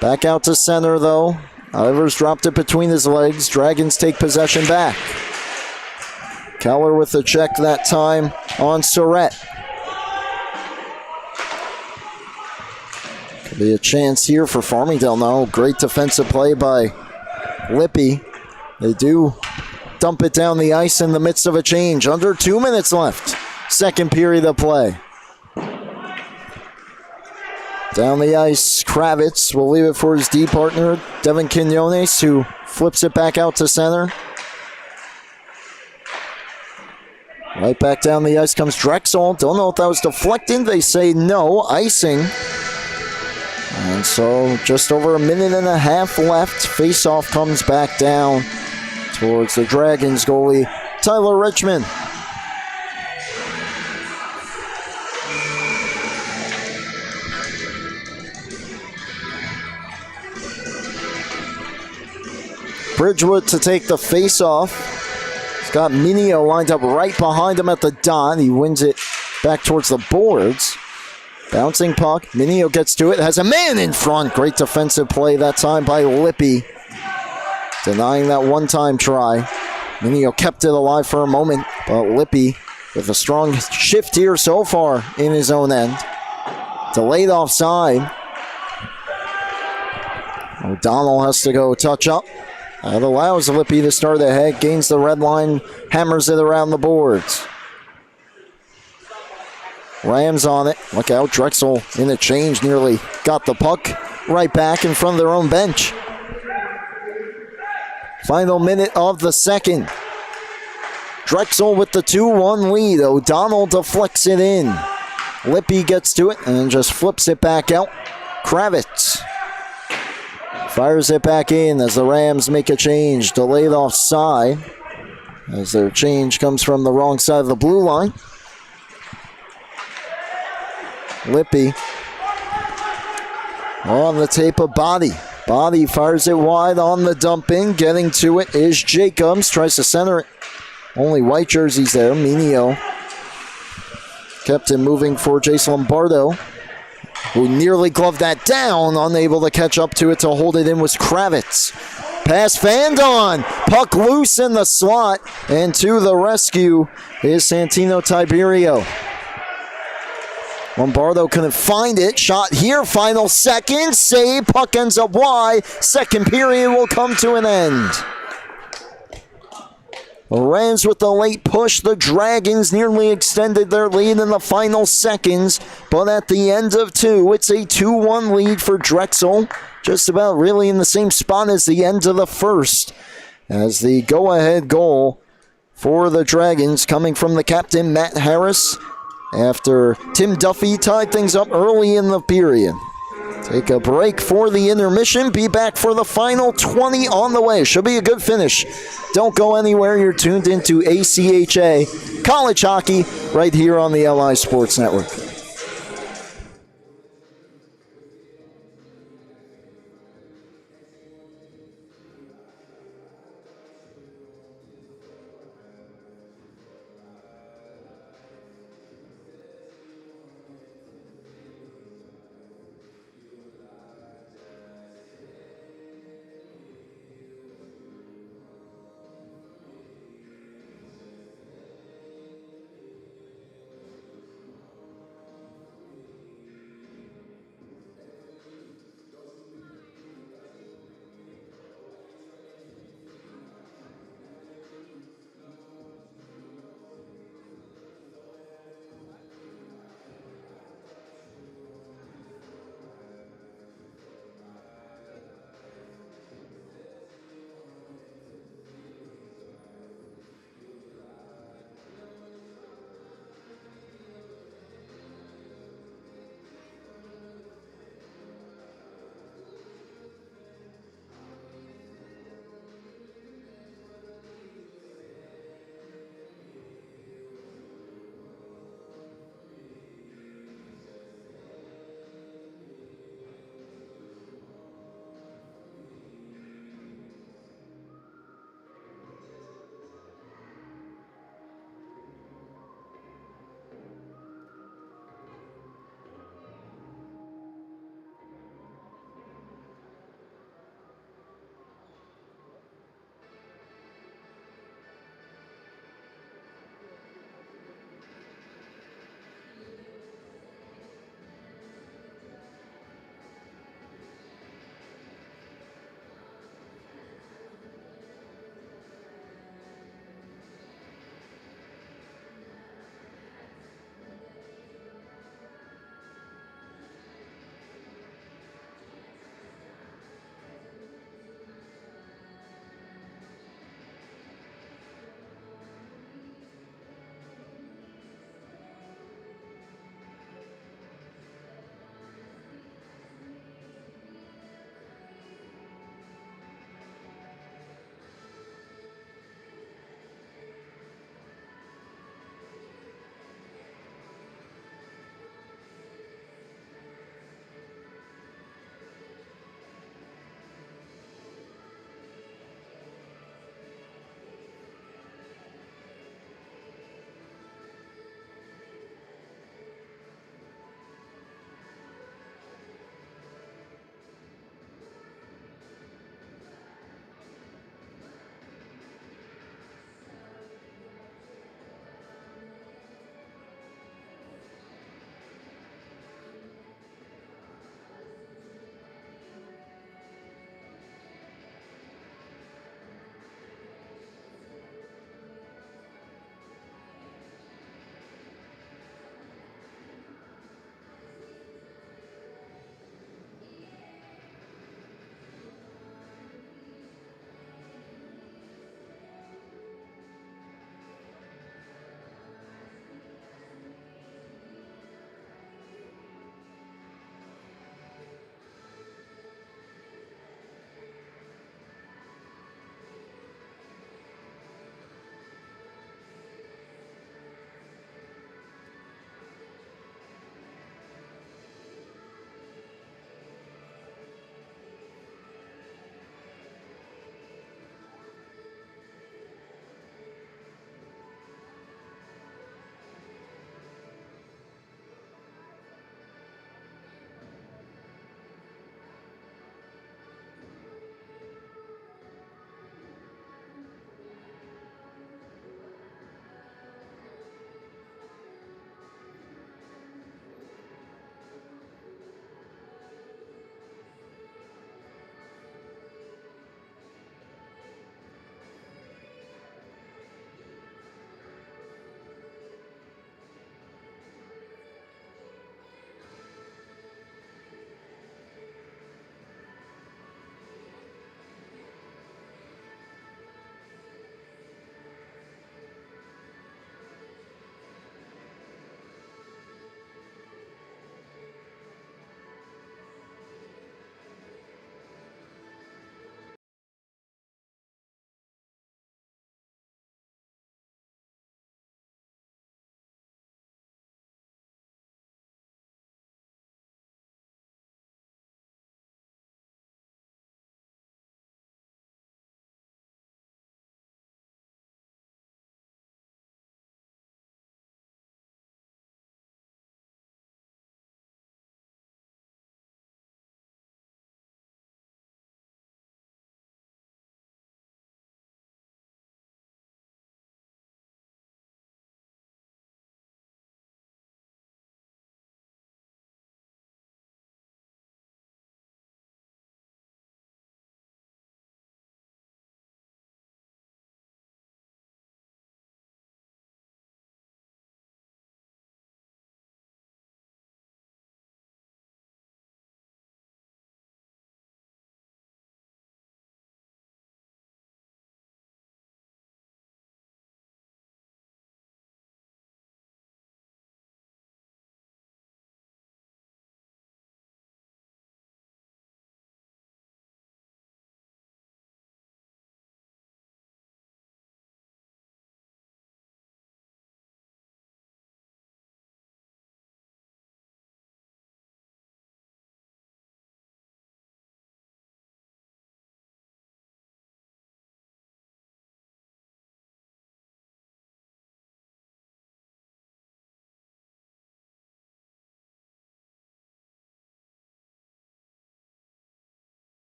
Back out to center, though. Ivers dropped it between his legs. Dragons take possession back. Keller with the check that time on Surratt. Could be a chance here for Farmingdale now. Great defensive play by Lippy. They do dump it down the ice in the midst of a change. Under 2 minutes left. Second period of play. Down the ice, Kravitz will leave it for his D partner, Devin Quinones, who flips it back out to center. Right back down the ice comes Drexel. Don't know if that was deflecting. They say no, icing. And so just over a minute and a half left. Face-off comes back down towards the Dragons goalie, Tyler Richmond. Bridgewood to take the face-off. He's got Minio lined up right behind him at the dot. He wins it back towards the boards. Bouncing puck. Minio gets to it. Has a man in front. Great defensive play that time by Lippy. Denying that one-time try. Minio kept it alive for a moment, but Lippy with a strong shift here so far in his own end. Delayed offside. O'Donnell has to go touch up. That allows Lippy to start ahead, gains the red line, hammers it around the boards. Rams on it. Look out, Drexel in the change nearly got the puck right back in front of their own bench. Final minute of the second. Drexel with the 2-1 lead. O'Donnell deflects it in. Lippy gets to it and just flips it back out. Kravitz fires it back in as the Rams make a change. Delayed offside as their change comes from the wrong side of the blue line. Lippy on the tape of Body. Body fires it wide on the dump in. Getting to it is Jacobs. Tries to center it. Only white jerseys there. Minio kept it moving for Jace Lombardo, who nearly gloved that down. Unable to catch up to it to hold it in was Kravitz. Pass Fandon. Puck loose in the slot. And to the rescue is Santino Tiberio. Lombardo couldn't find it. Shot here. Final second. Save. Puck ends up wide. Second period will come to an end. The Rams with the late push. The Dragons nearly extended their lead in the final seconds. But at the end of two, it's a 2-1 lead for Drexel. Just about really in the same spot as the end of the first. As the go-ahead goal for the Dragons coming from the captain, Matt Harris, after Tim Duffy tied things up early in the period. Take a break for the intermission. Be back for the final 20 on the way. Should be a good finish. Don't go anywhere. You're tuned into ACHA College Hockey right here on the LI Sports Network.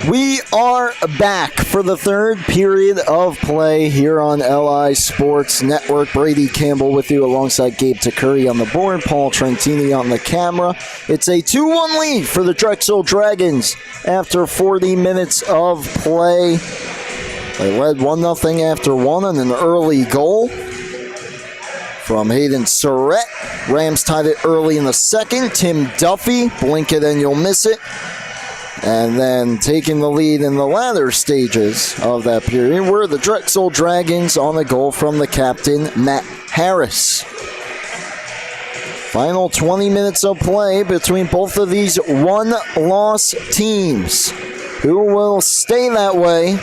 We are back for the third period of play here on LI Sports Network. Brady Campbell with you alongside Gabe Takuri on the board, Paul Trentini on the camera. It's a 2-1 lead for the Drexel Dragons after 40 minutes of play. They led 1-0 after one on an early goal from Hayden Surratt. Rams tied it early in the second. Tim Duffy, blink it and you'll miss it. And then taking the lead in the latter stages of that period were the Drexel Dragons on a goal from the captain, Matt Harris. Final 20 minutes of play between both of these one-loss teams. Who will stay that way?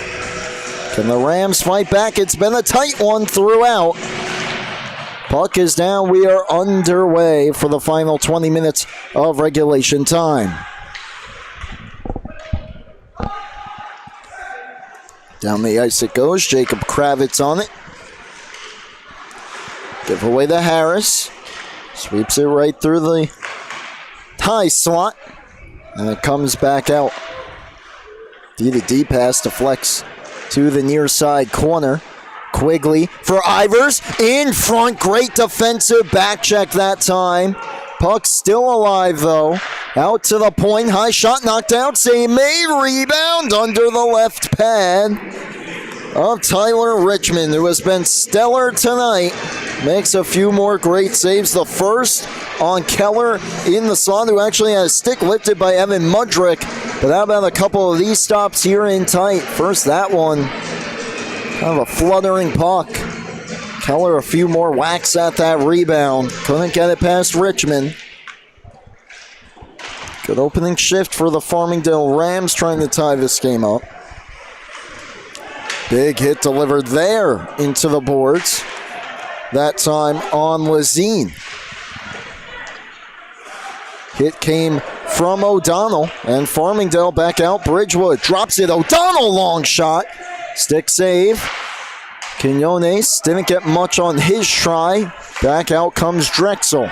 Can the Rams fight back? It's been a tight one throughout. Puck is down. We are underway for the final 20 minutes of regulation time. Down the ice it goes. Jacob Kravitz on it. Give away to Harris. Sweeps it right through the high slot. And it comes back out. D-to-D pass deflects to the near side corner. Quigley for Ivers. In front. Great defensive back check that time. Puck still alive though. Out to the point. High shot knocked out. Save made. Rebound under the left pad of Tyler Richmond, who has been stellar tonight. Makes a few more great saves. The first on Keller in the slot, who actually had a stick lifted by Evan Mudrick. But how about a couple of these stops here in tight? First that one. Kind of a fluttering puck. Keller a few more whacks at that rebound. Couldn't get it past Richmond. Good opening shift for the Farmingdale Rams trying to tie this game up. Big hit delivered there into the boards. That time on Lazine. Hit came from O'Donnell, and Farmingdale back out. Bridgewood drops it. O'Donnell long shot. Stick save. Quinones didn't get much on his try. Back out comes Drexel.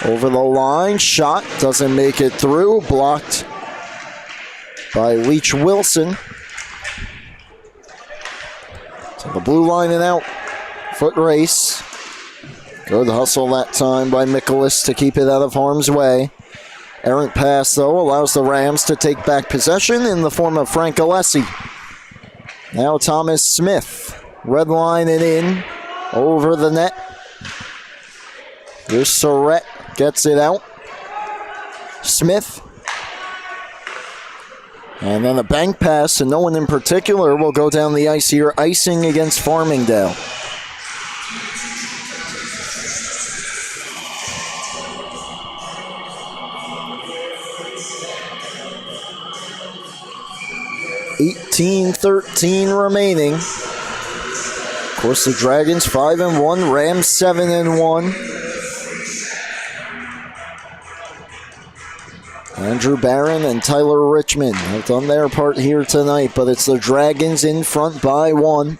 Over the line, shot, doesn't make it through. Blocked by Leach Wilson. To the blue line and out. Foot race. Good hustle that time by Mikolas to keep it out of harm's way. Errant pass, though, allows the Rams to take back possession in the form of Frank Alessi. Now Thomas Smith. Red line and in. Over the net. Here's Surratt. Gets it out. Smith. And then a bank pass, and no one in particular will go down the ice here. Icing against Farmingdale. .13 remaining. Of course, the Dragons 5-1, Rams 7-1. Andrew Barron and Tyler Richmond have done their part here tonight, but it's the Dragons in front by one.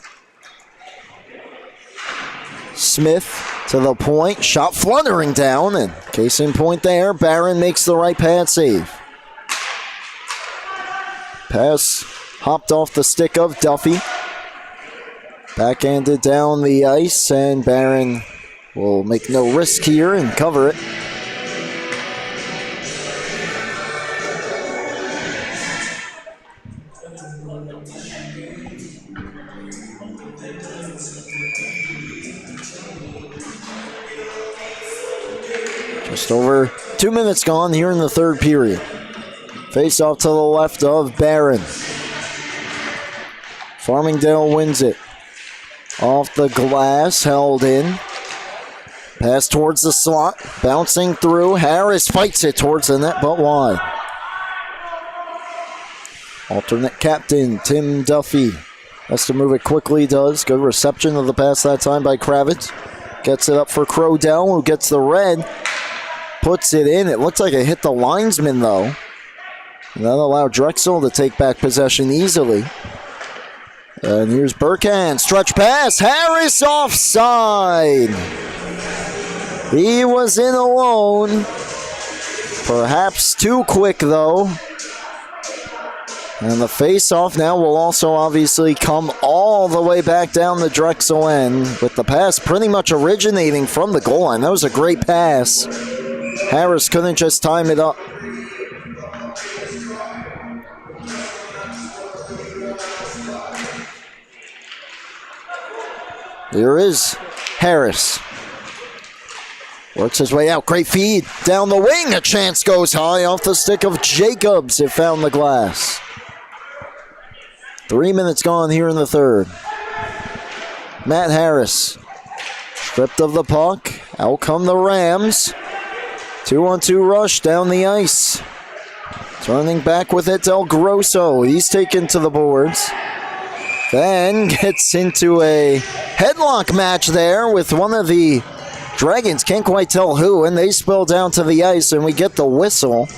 Smith to the point, shot fluttering down, and case in point there, Barron makes the right pad save. Pass hopped off the stick of Duffy. Backhanded down the ice, and Barron will make no risk here and cover it. Just over 2 minutes gone here in the third period. Face off to the left of Barron. Farmingdale wins it. Off the glass, held in. Pass towards the slot, bouncing through. Harris fights it towards the net, but wide. Alternate captain, Tim Duffy. Has to move it quickly, does. Good reception of the pass that time by Kravitz. Gets it up for Crodell, who gets the red. Puts it in. It looks like it hit the linesman, though. And that allowed Drexel to take back possession easily. And here's Burkhand. Stretch pass. Harris offside. He was in alone. Perhaps too quick, though. And the face-off now will also obviously come all the way back down the Drexel end, with the pass pretty much originating from the goal line. That was a great pass. Harris couldn't just time it up. Here is Harris. Works his way out. Great feed down the wing. A chance goes high off the stick of Jacobs. It found the glass. 3 minutes gone here in the third. Matt Harris stripped of the puck. Out come the Rams. 2-on-2 rush down the ice. Turning back with it, Del Grosso. He's taken to the boards. Then gets into a headlock match there with one of the Dragons. Can't quite tell who, and they spill down to the ice, and we get the whistle.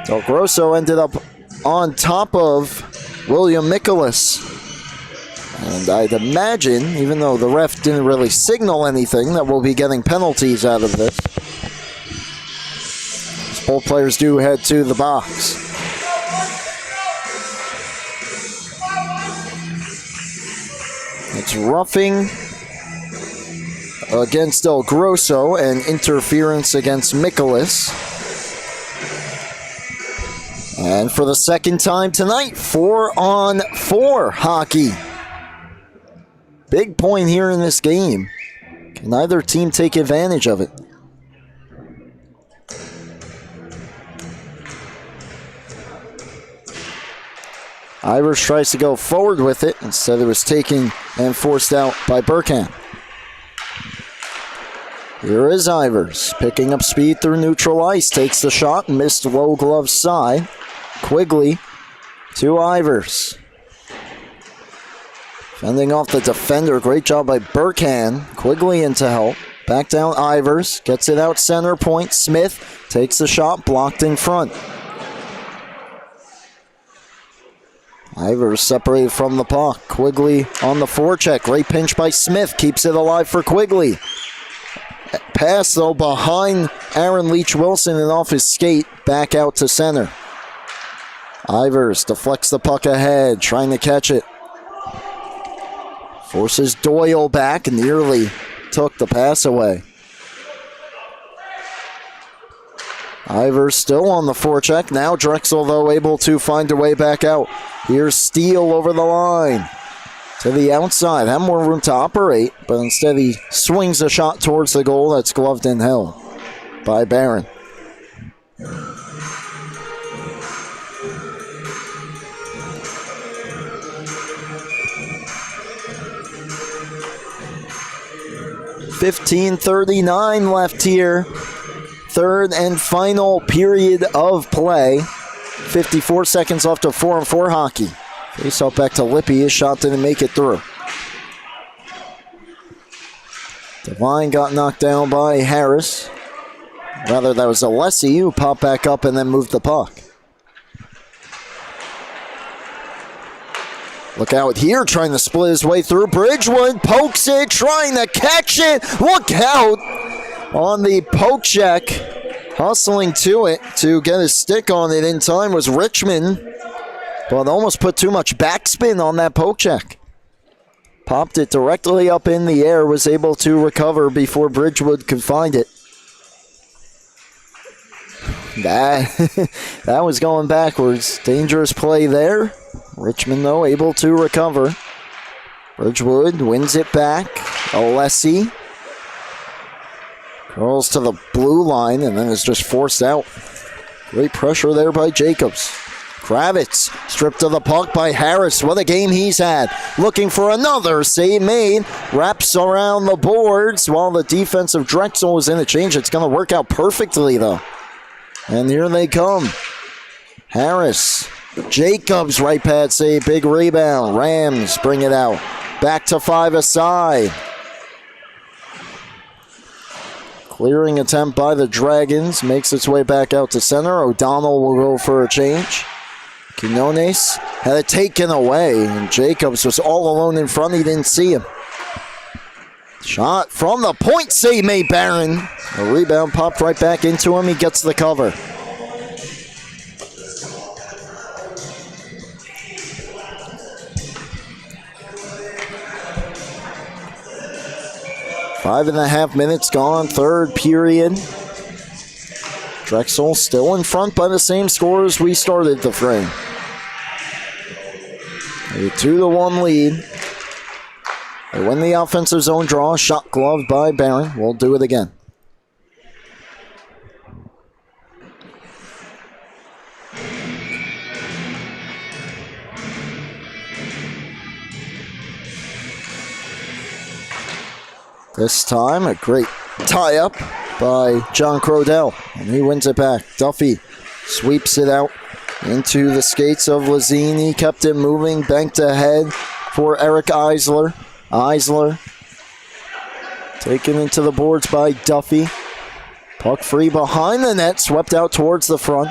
Del Grosso ended up on top of William Mikolas. And I'd imagine, even though the ref didn't really signal anything, that we'll be getting penalties out of this. Both players do head to the box. It's roughing against Del Grosso and interference against Mikolas. And for the second time tonight, 4-on-4 hockey. Big point here in this game. Can either team take advantage of it? Ivers tries to go forward with it. Instead, it was taken and forced out by Burkham. Here is Ivers, picking up speed through neutral ice. Takes the shot, missed low glove side. Quigley to Ivers. Fending off the defender. Great job by Burkham. Quigley in to help. Back down Ivers. Gets it out center point. Smith takes the shot, blocked in front. Ivers separated from the puck. Quigley on the forecheck. Great pinch by Smith. Keeps it alive for Quigley. Pass, though, behind Aaron Leach-Wilson and off his skate. Back out to center. Ivers deflects the puck ahead, trying to catch it. Forces Doyle back and nearly took the pass away. Ivers still on the forecheck. Now Drexel, though, able to find a way back out. Here's Steele over the line. To the outside. Have more room to operate, but instead he swings a shot towards the goal that's gloved and held by Barron. .15:39 left here. Third and final period of play. 54 seconds left of 4-on-4 hockey. Face off back to Lippy. His shot didn't make it through. Devine got knocked down by Harris. Rather, that was Alessi who popped back up and then moved the puck. Look out here, trying to split his way through. Bridgewood pokes it, trying to catch it. Look out on the poke check. Hustling to it to get his stick on it in time was Richmond. But almost put too much backspin on that poke check. Popped it directly up in the air, was able to recover before Bridgewood could find it. That was going backwards. Dangerous play there. Richmond, though, able to recover. Bridgewood wins it back. Alessi curls to the blue line and then is just forced out. Great pressure there by Jacobs. Kravitz stripped of the puck by Harris. What a game he's had. Looking for another save made. Wraps around the boards while the defense of Drexel was in a change. It's going to work out perfectly, though. And here they come. Harris. Jacobs, right pad save, big rebound. Rams bring it out. Back to 5 aside. Clearing attempt by the Dragons. Makes its way back out to center. O'Donnell will go for a change. Quinones had it taken away, and Jacobs was all alone in front. He didn't see him. Shot from the point, save made Barron. The rebound popped right back into him. He gets the cover. 5.5 minutes gone, third period. Drexel still in front by the same score as we started the frame. A 2-1 lead. They win the offensive zone draw. Shot gloved by Barron. We'll do it again. This time, a great tie-up by John Crodell, and he wins it back. Duffy sweeps it out into the skates of Lazzini, kept it moving, banked ahead for Eric Eisler. Eisler taken into the boards by Duffy. Puck free behind the net, swept out towards the front,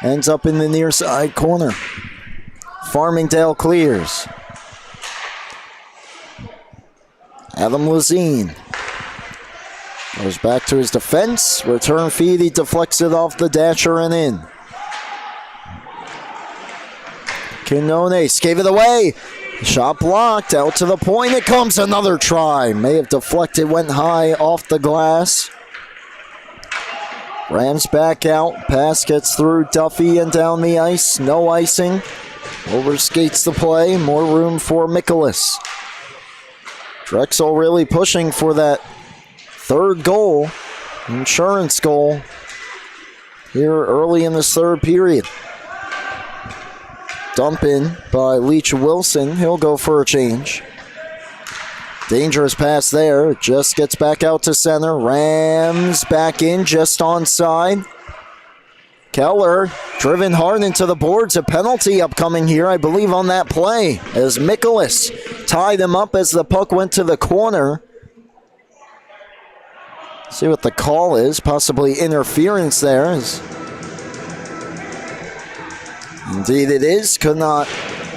ends up in the near side corner. Farmingdale clears. Adam Lazzine goes back to his defense. Return feed, he deflects it off the dasher and in. Quinones gave it away. Shot blocked, out to the point. It comes, another try. May have deflected, went high off the glass. Rams back out. Pass gets through Duffy and down the ice. No icing. Overskates the play. More room for Mikolas. Drexel really pushing for that third goal, insurance goal, here early in this third period. Dump in by Leach Wilson. He'll go for a change. Dangerous pass there. Just gets back out to center. Rams back in, just onside. Keller driven hard into the boards. A penalty upcoming here, I believe, on that play, as Mikolas tied him up as the puck went to the corner. See what the call is. Possibly interference there. Indeed it is. Could not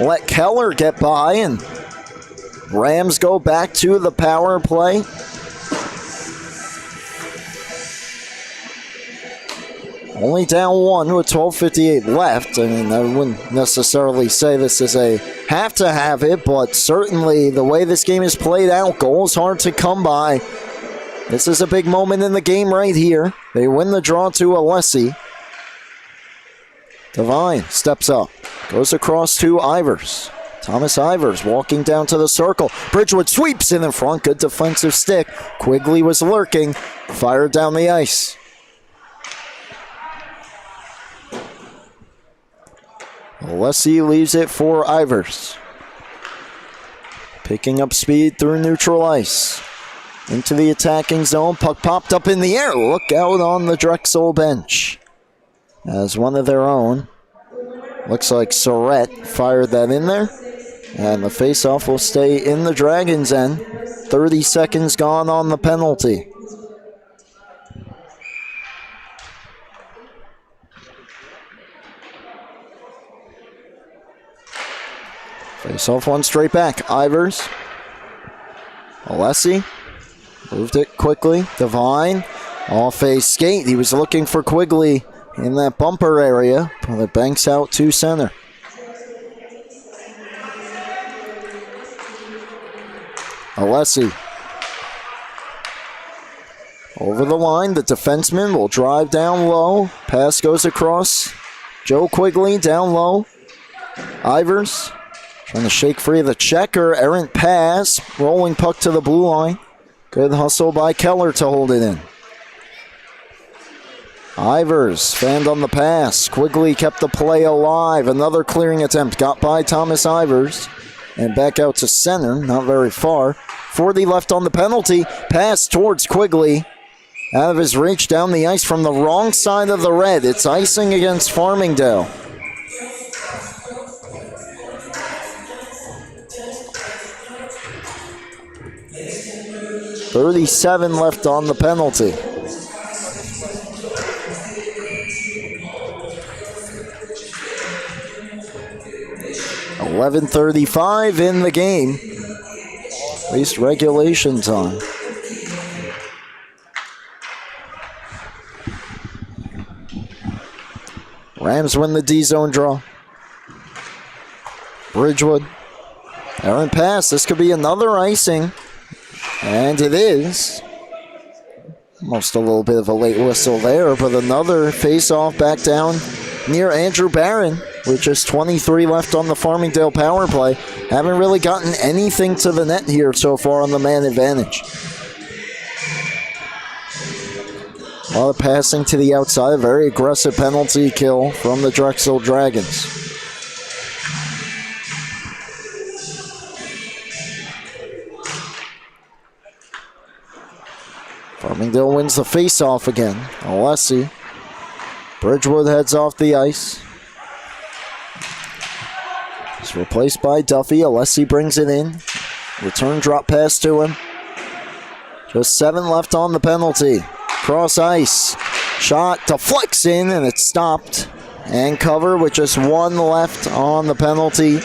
let Keller get by, and Rams go back to the power play. Only down one with 12:58 left. I mean, I wouldn't necessarily say this is a have to have it, but certainly the way this game is played out, goals hard to come by. This is a big moment in the game right here. They win the draw to Alessi. Devine steps up, goes across to Ivers. Thomas Ivers walking down to the circle. Bridgewood sweeps in front. Good defensive stick. Quigley was lurking. Fired down the ice. Alessi leaves it for Ivers. Picking up speed through neutral ice. Into the attacking zone. Puck popped up in the air. Look out on the Drexel bench. As one of their own. Looks like Surratt fired that in there. And the faceoff will stay in the Dragons' end. 30 seconds gone on the penalty. Faceoff one straight back. Ivers. Alessi. Moved it quickly. Devine. Off a skate. He was looking for Quigley in that bumper area. But it banks out to center. Alessi. Over the line. The defenseman will drive down low. Pass goes across. Joe Quigley down low. Ivers. Trying to shake free of the checker. Errant pass. Rolling puck to the blue line. Good hustle by Keller to hold it in. Ivers fanned on the pass. Quigley kept the play alive. Another clearing attempt. Got by Thomas Ivers. And back out to center. Not very far. 40 left on the penalty. Pass towards Quigley. Out of his reach down the ice from the wrong side of the red. It's icing against Farmingdale. 37 left on the penalty. .11:35 in the game. At least regulation time. Rams win the D-zone draw. Bridgewood. Errant pass. This could be another icing. And it is. Almost a little bit of a late whistle there, but another face-off back down near Andrew Barron with just 23 left on the Farmingdale power play. Haven't really gotten anything to the net here so far on the man advantage. A lot of passing to the outside, a very aggressive penalty kill from the Drexel Dragons. Farmingdale wins the face-off again. Alessi. Bridgewood heads off the ice. It's replaced by Duffy. Alessi brings it in. Return drop pass to him. Just 7 left on the penalty. Cross ice. Shot deflects in and it's stopped. And cover with just 1 left on the penalty.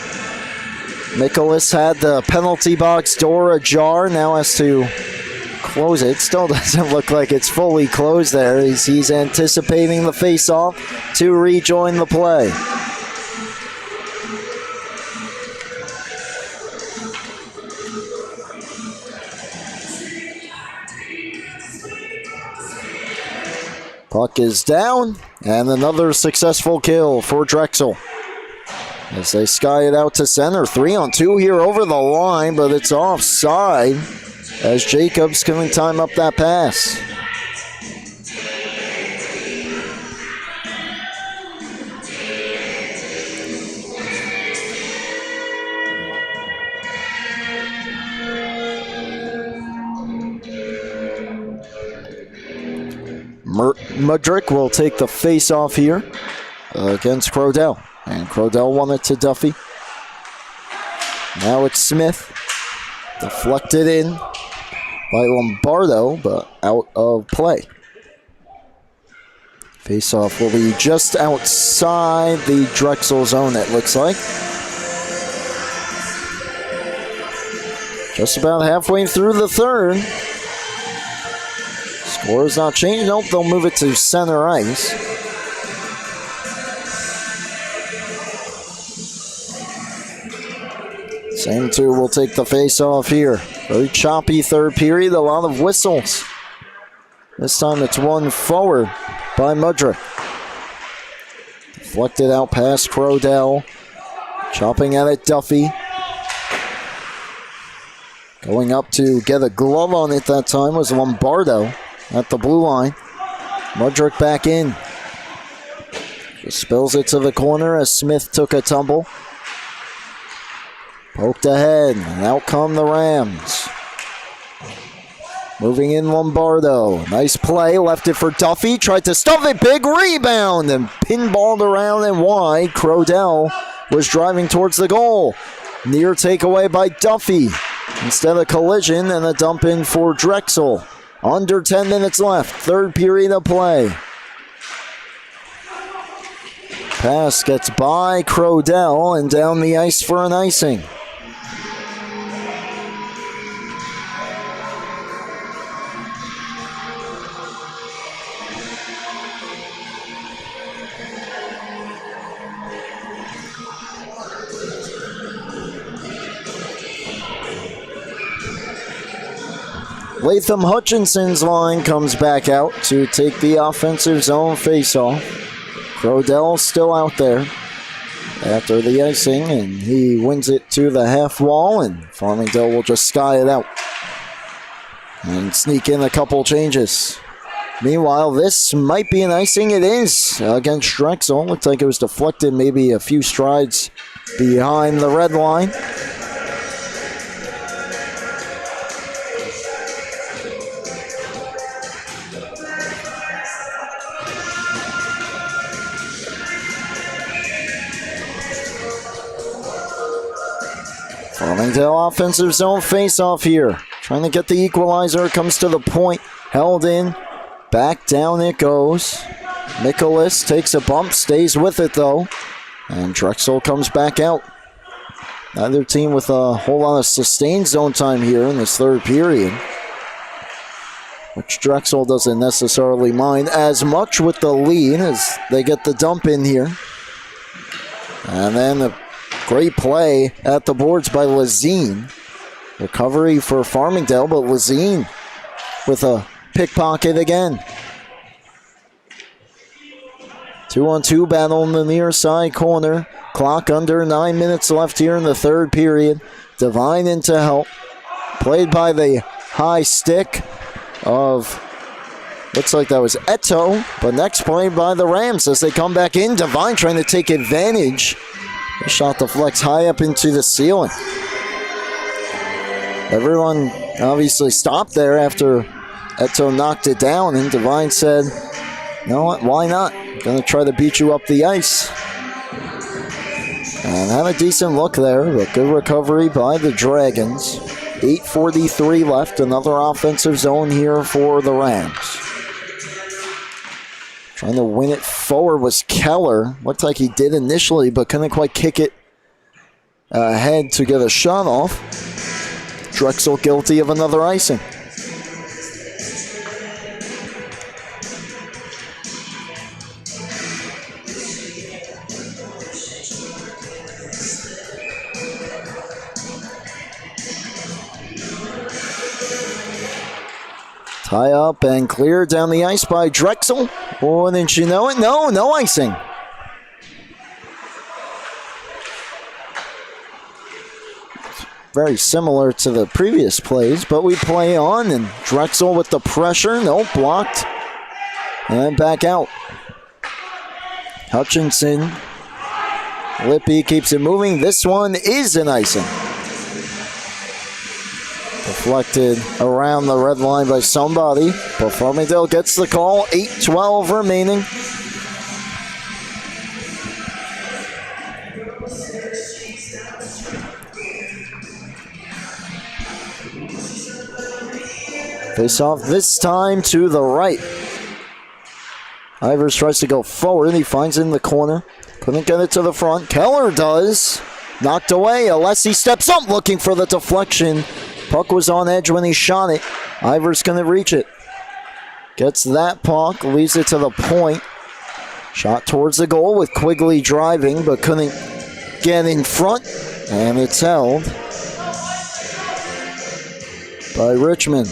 Nicholas had the penalty box door ajar. Now has to close it. Still doesn't look like it's fully closed there. He's anticipating the face-off to rejoin the play. Puck is down, and another successful kill for Drexel. As they sky it out to center. 3-on-2 here over the line, but it's offside. As Jacobs can time up that pass. Mudrick will take the face-off here against Crodell. And Crodell won it to Duffy. Now it's Smith. Deflected in by Lombardo, but out of play. Face-off will be just outside the Drexel zone, it looks like. Just about halfway through the third. Score is not changed. Nope, they'll move it to center ice. Same two will take the face-off here. Very choppy third period, a lot of whistles. This time it's one forward by Mudrick. Deflected out past Crodell. Chopping at it, Duffy. Going up to get a glove on it that time was Lombardo at the blue line. Mudrick back in. Just spills it to the corner as Smith took a tumble. Poked ahead, and out come the Rams. Moving in Lombardo. Nice play, left it for Duffy. Tried to stuff it, big rebound, and pinballed around and wide. Crodell was driving towards the goal. Near takeaway by Duffy. Instead of collision, and a dump in for Drexel. Under 10 minutes left, third period of play. Pass gets by Crodell and down the ice for an icing. Latham Hutchinson's line comes back out to take the offensive zone faceoff. Crodell still out there after the icing, and he wins it to the half wall, and Farmingdale will just sky it out and sneak in a couple changes. Meanwhile, this might be an icing. It is against Drexel. Looks like it was deflected maybe a few strides behind the red line. Farmingdale offensive zone face-off here. Trying to get the equalizer. Comes to the point. Held in. Back down it goes. Nicholas takes a bump. Stays with it though. And Drexel comes back out. Neither team with a whole lot of sustained zone time here in this third period, which Drexel doesn't necessarily mind as much with the lead as they get the dump in here. And then a great play at the boards by Lazine. Recovery for Farmingdale, but Lazine with a pickpocket again. 2-on-2 battle in the near side corner. Clock under 9 minutes left here in the third period. Devine in to help. Played by the high stick of, looks like that was Eto, but next played by the Rams as they come back in. Devine trying to take advantage. The shot deflects high up into the ceiling. Everyone obviously stopped there after Eto knocked it down, and Devine said, you know what, why not? Gonna try to beat you up the ice. And had a decent look there, but good recovery by the Dragons. 8:43 left, another offensive zone here for the Rams. Trying to win it forward was Keller. Looked like he did initially, but couldn't quite kick it ahead to get a shot off. Drexel guilty of another icing. Tie up and clear down the ice by Drexel. Oh, and didn't you know it? No icing. Very similar to the previous plays, but we play on, and Drexel with the pressure. Nope, blocked. And back out. Hutchinson. Lippy keeps it moving. This one is an icing. Deflected around the red line by somebody, but Farmingdale gets the call. 8:12 remaining. Face off this time to the right. Ivers tries to go forward. He finds it in the corner. Couldn't get it to the front. Keller does. Knocked away. Alessi steps up looking for the deflection. Puck was on edge when he shot it. Ivers going to reach it. Gets that puck. Leaves it to the point. Shot towards the goal with Quigley driving, but couldn't get in front. And it's held by Richmond.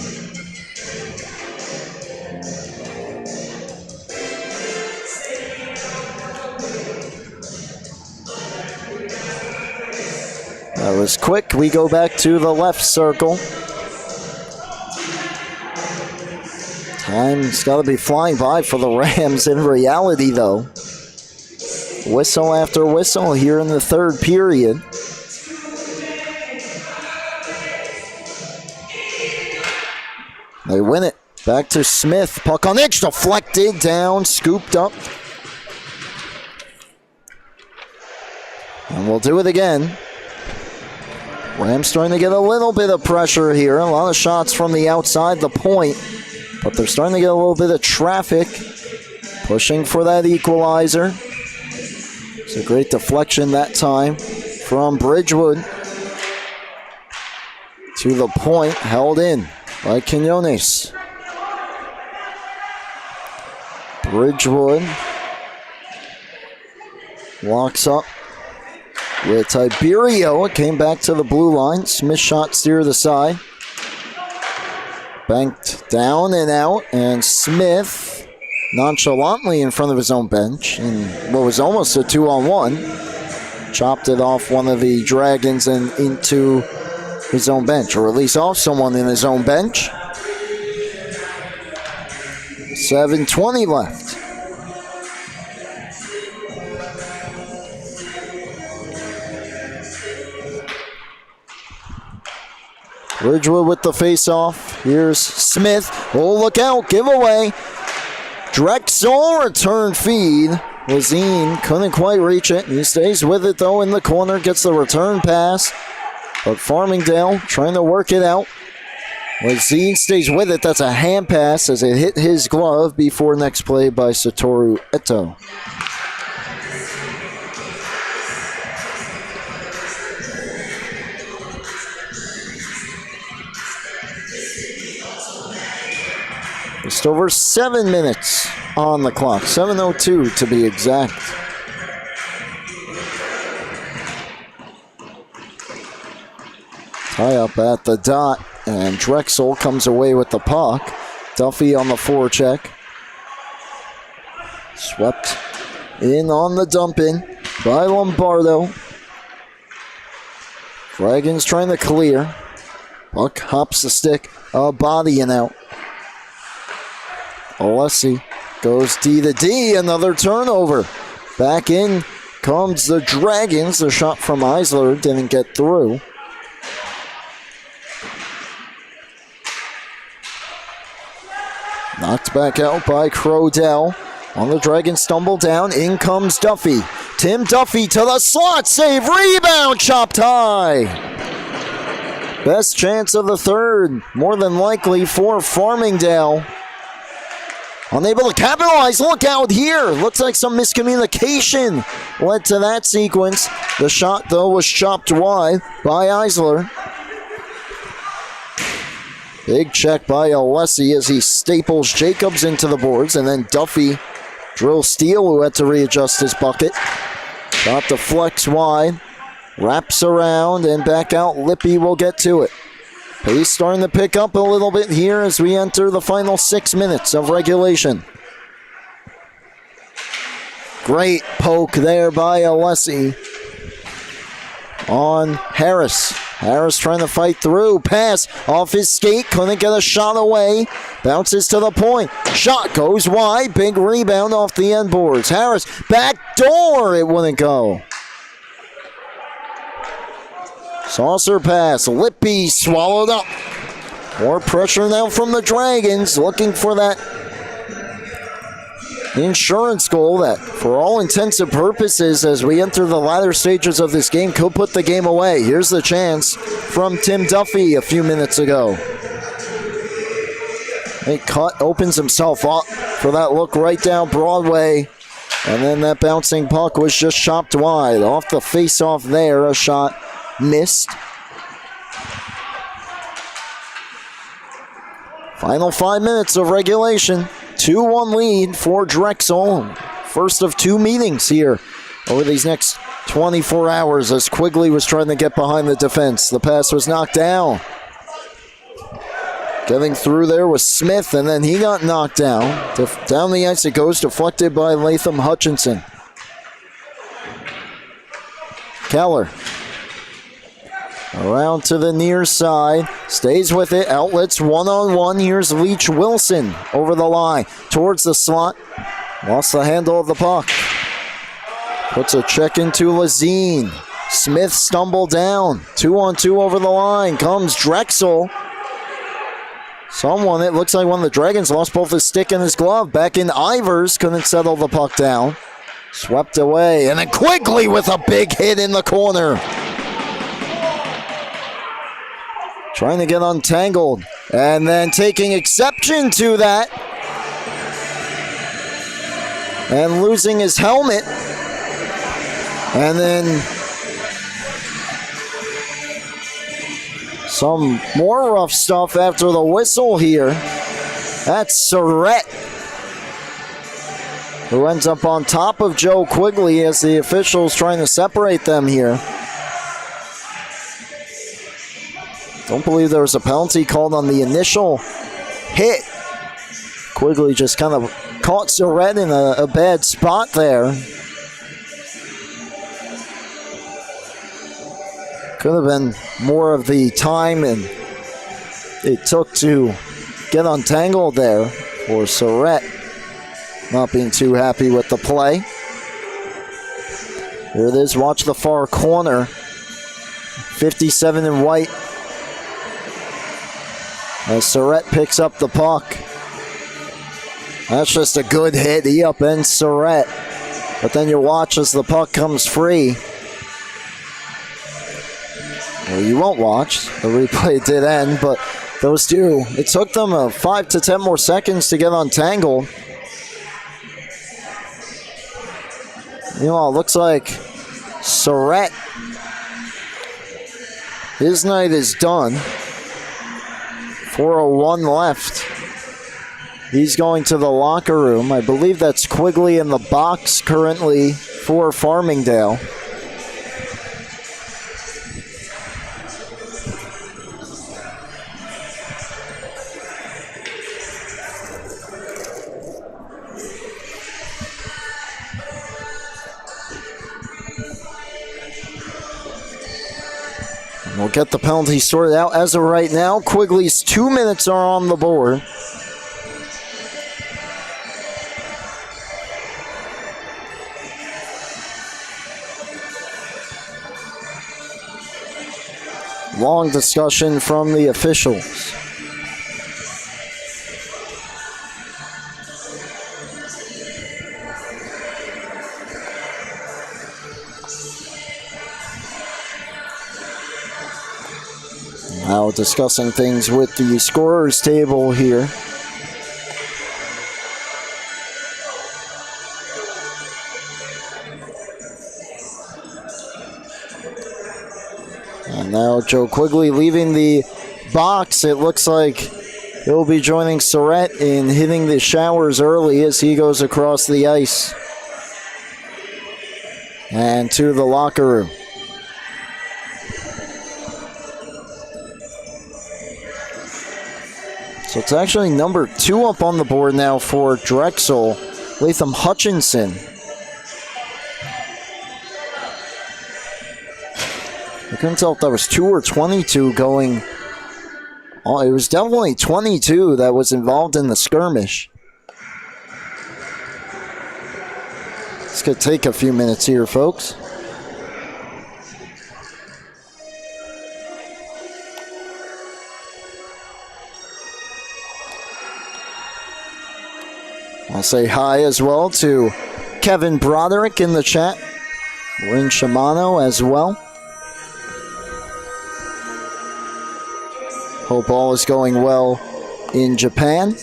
That was quick. We go back to the left circle. Time's got to be flying by for the Rams in reality, though. Whistle after whistle here in the third period. They win it. Back to Smith. Puck on edge. Deflected down. Scooped up. And we'll do it again. Rams starting to get a little bit of pressure here. A lot of shots from the outside the point. But they're starting to get a little bit of traffic. Pushing for that equalizer. It's a great deflection that time from Bridgewood. To the point. Held in by Quinones. Bridgewood. Walks up. With Tiberio, it came back to the blue line. Smith shot steer the side. Banked down and out, and Smith nonchalantly in front of his own bench in what was almost a 2-on-1. Chopped it off one of the Dragons and into his own bench, or at least off someone in his own bench. 7:20 left. Ridgewood with the face-off. Here's Smith. Oh, look out. Giveaway. Drexel return feed. Lazine couldn't quite reach it. He stays with it, though, in the corner. Gets the return pass. But Farmingdale trying to work it out. Lazine stays with it. That's a hand pass as it hit his glove before next play by Satoru Eto. Just over 7 minutes on the clock. 7:02 to be exact. Tie up at the dot, and Drexel comes away with the puck. Duffy on the forecheck. Swept in on the dump in by Lombardo. Dragons trying to clear. Puck hops the stick, bodying out. Alessi goes D to D, another turnover. Back in comes the Dragons. The shot from Eisler didn't get through. Knocked back out by Crodell. On the Dragons, stumble down. In comes Duffy. Tim Duffy to the slot. Save, rebound, chopped high. Best chance of the third, more than likely for Farmingdale. Unable to capitalize. Look out here. Looks like some miscommunication led to that sequence. The shot, though, was chopped wide by Eisler. Big check by Alessi as he staples Jacobs into the boards, and then Duffy drills Steele, who had to readjust his bucket. Got the flex wide, wraps around, and back out. Lippy will get to it. Pace starting to pick up a little bit here as we enter the final 6 minutes of regulation. Great poke there by Alessi on Harris. Harris trying to fight through. Pass off his skate. Couldn't get a shot away. Bounces to the point. Shot goes wide. Big rebound off the end boards. Harris, back door. It wouldn't go. Saucer pass. Lippy swallowed up. More pressure now from the Dragons. Looking for that insurance goal that, for all intents and purposes, as we enter the latter stages of this game, could put the game away. Here's the chance from Tim Duffy a few minutes ago. He opens himself up for that look right down Broadway. And then that bouncing puck was just chopped wide. Off the face-off there, a shot missed. Final 5 minutes of regulation. 2-1 lead for Drexel. First of two meetings here over these next 24 hours as Quigley was trying to get behind the defense. The pass was knocked down. Getting through there was Smith, and then he got knocked down. Down the ice it goes, deflected by Latham Hutchinson. Keller. Around to the near side. Stays with it. Outlets one-on-one. Here's Leach Wilson over the line. Towards the slot. Lost the handle of the puck. Puts a check into Lazine. Smith stumbled down. 2-on-2 over the line. Comes Drexel. Someone, it looks like one of the Dragons, lost both his stick and his glove. Back in Ivers. Couldn't settle the puck down. Swept away. And then Quigley with a big hit in the corner. Trying to get untangled, and then taking exception to that, and losing his helmet, and then some more rough stuff after the whistle here. That's Surratt, who ends up on top of Joe Quigley as the officials trying to separate them here. Don't believe there was a penalty called on the initial hit. Quigley just kind of caught Surratt in a bad spot there. Could have been more of the time and it took to get untangled there for Surratt. Not being too happy with the play. Here it is, watch the far corner. 57 in white. As Surratt picks up the puck. That's just a good hit. He upends Surratt. But then you watch as the puck comes free. Well, you won't watch. The replay did end, but those two, it took them 5 to 10 more seconds to get untangled. You know, it looks like Surratt, his night is done. 4:01 left. He's going to the locker room. I believe that's Quigley in the box currently for Farmingdale. We'll get the penalty sorted out. As of right now, Quigley's 2 minutes are on the board. Long discussion from the officials. Now discussing things with the scorers table here. And now Joe Quigley leaving the box. It looks like he'll be joining Surratt in hitting the showers early as he goes across the ice and to the locker room. So it's actually number 2 up on the board now for Drexel, Latham Hutchinson. I couldn't tell if that was 2 or 22 going. Oh, it was definitely 22 that was involved in the skirmish. It's going to take a few minutes here, folks. I'll say hi as well to Kevin Broderick in the chat. Lynn Shimano as well. Hope all is going well in Japan.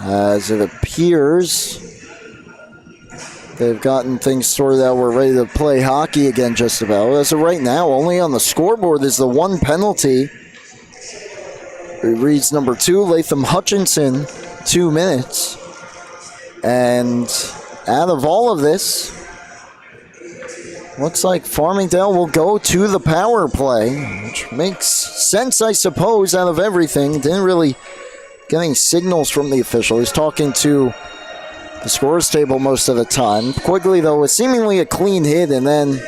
As it appears, they've gotten things sorted out. We're ready to play hockey again just about. As of right now, only on the scoreboard is the one penalty. It reads number 2, Latham Hutchinson, 2 minutes. And out of all of this, looks like Farmingdale will go to the power play, which makes sense, I suppose, out of everything. Didn't really get any signals from the official. He's talking to the scorers table most of the time. Quigley, though, was seemingly a clean hit, and then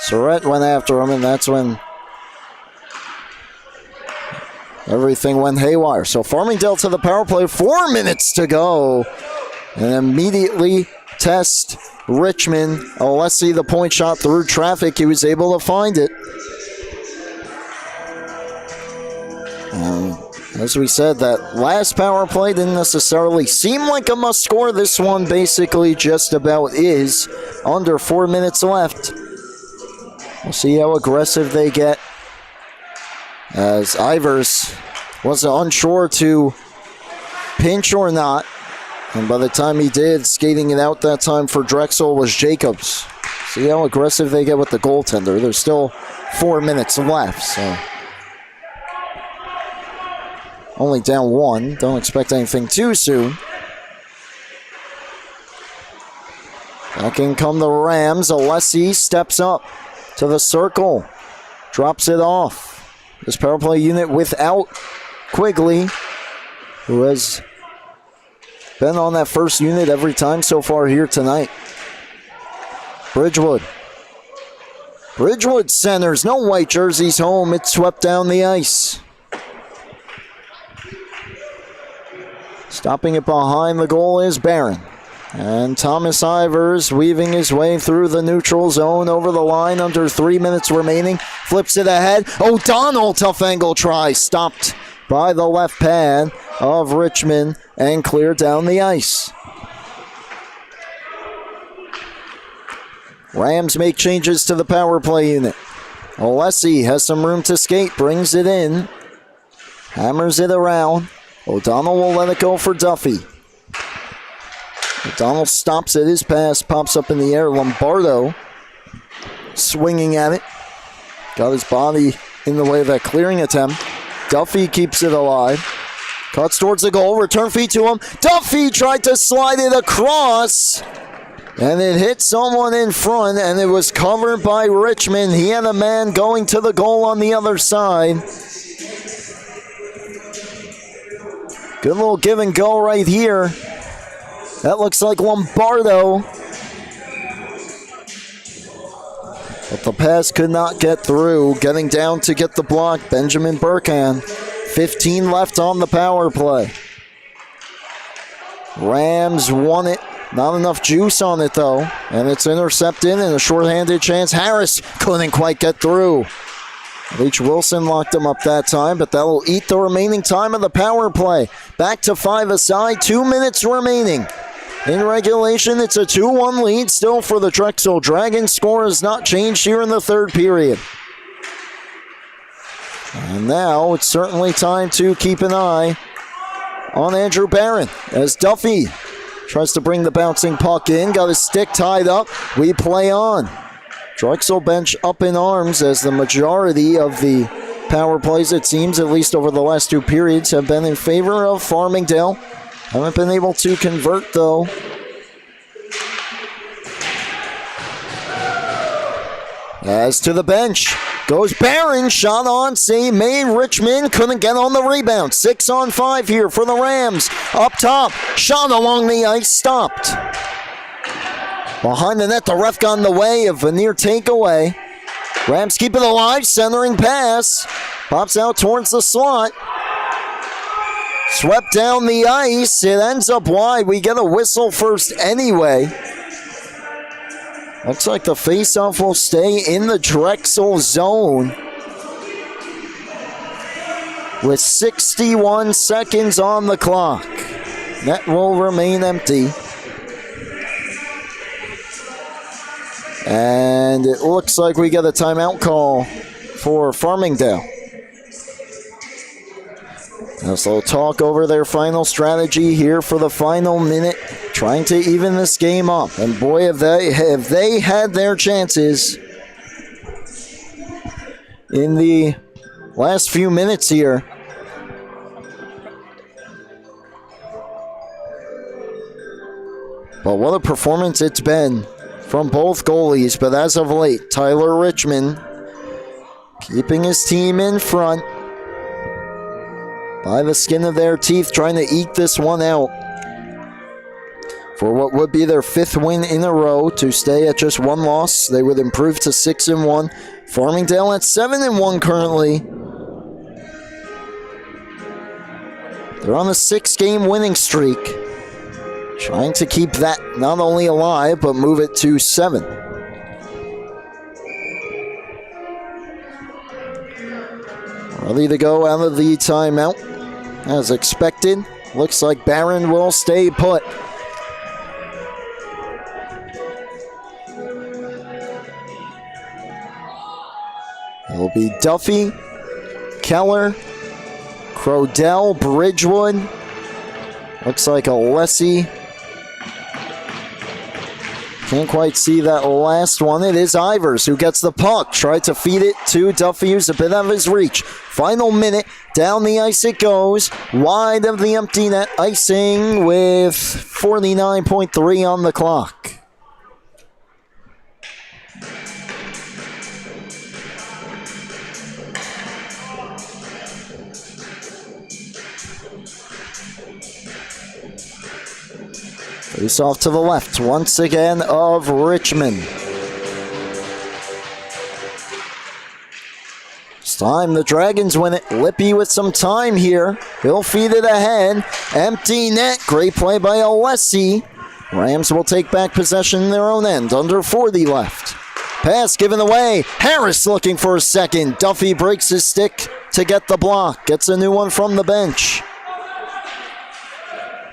Surratt went after him, and that's when everything went haywire. So Farmingdale to the power play, 4 minutes to go. And immediately test Richmond. Alessi, the point shot through traffic. He was able to find it. As we said, that last power play didn't necessarily seem like a must score. This one basically just about is. Under 4 minutes left. We'll see how aggressive they get, as Ivers was unsure to pinch or not. And by the time he did, skating it out that time for Drexel was Jacobs. See how aggressive they get with the goaltender. There's still 4 minutes left, so only down 1. Don't expect anything too soon. Back in come the Rams. Alessi steps up to the circle. Drops it off. This power play unit without Quigley, who has been on that first unit every time so far here tonight. Bridgewood. Bridgewood centers. No white jerseys home. It's swept down the ice. Stopping it behind the goal is Barron. And Thomas Ivers weaving his way through the neutral zone over the line under 3 minutes remaining. Flips it ahead. O'Donnell, tough angle try. Stopped by the left pad of Richmond and cleared down the ice. Rams make changes to the power play unit. Alessi has some room to skate. Brings it in. Hammers it around. O'Donnell will let it go for Duffy. O'Donnell stops it. His pass pops up in the air. Lombardo swinging at it. Got his body in the way of that clearing attempt. Duffy keeps it alive. Cuts towards the goal. Return feed to him. Duffy tried to slide it across. And it hit someone in front, and it was covered by Richmond. He had a man going to the goal on the other side. Good little give and go right here. That looks like Lombardo But the pass could not get through. Getting down to get the block, Benjamin Burkhan. 15 left on the power play. Rams won it. Not enough juice on it, though. And it's intercepted and a shorthanded chance. Harris couldn't quite get through. Leach Wilson locked him up that time, but that'll eat the remaining time of the power play. Back to 5 aside, 2 minutes remaining. In regulation, it's a 2-1 lead still for the Drexel Dragons. Score has not changed here in the third period. And now it's certainly time to keep an eye on Andrew Barron as Duffy tries to bring the bouncing puck in. Got his stick tied up. We play on. Drexel bench up in arms as the majority of the power plays, it seems, at least over the last 2 periods, have been in favor of Farmingdale. Haven't been able to convert, though. As to the bench goes Barron, shot on, save made. Richmond couldn't get on the rebound. 6 on 5 here for the Rams. Up top, shot along the ice, stopped. Behind the net, the ref got in the way of a near takeaway. Rams keep it alive, centering pass. Pops out towards the slot. Swept down the ice. It ends up wide. We get a whistle first anyway. Looks like the faceoff will stay in the Drexel zone. With 61 seconds on the clock. Net will remain empty. And it looks like we get a timeout call for Farmingdale. As they'll talk over their final strategy here for the final minute, trying to even this game up. And boy, have they had their chances in the last few minutes here. But what a performance it's been from both goalies. But as of late, Tyler Richmond keeping his team in front by the skin of their teeth, trying to eke this one out for what would be their 5th win in a row to stay at just 1 loss. They would improve to 6-1. Farmingdale at 7-1 currently. They're on a 6-game winning streak, trying to keep that not only alive, but move it to 7. Ready to go out of the timeout. As expected, looks like Barron will stay put. It'll be Duffy, Keller, Crodell, Bridgewood. Looks like Alessi. Can't quite see that last one. It is Ivers who gets the puck. Tried to feed it to Duffy, who's a bit out of his reach. Final minute. Down the ice it goes. Wide of the empty net. Icing with 49.3 on the clock. Face off to the left, once again, of Richmond. This time the Dragons win it. Lippy with some time here. He'll feed it ahead. Empty net. Great play by Alessi. Rams will take back possession in their own end. Under 40 left. Pass given away. Harris looking for a second. Duffy breaks his stick to get the block. Gets a new one from the bench.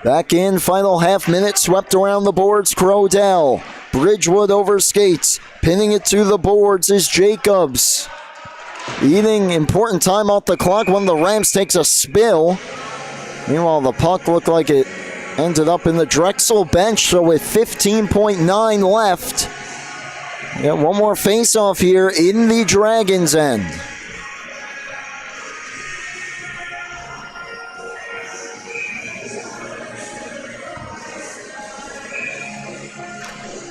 Back in, final half minute, swept around the boards, Crodell. Bridgewood over skates, pinning it to the boards is Jacobs. Eating important time off the clock when the Rams takes a spill. Meanwhile, the puck looked like it ended up in the Drexel bench, so with 15.9 left. Yeah, one more face-off here in the Dragons' end.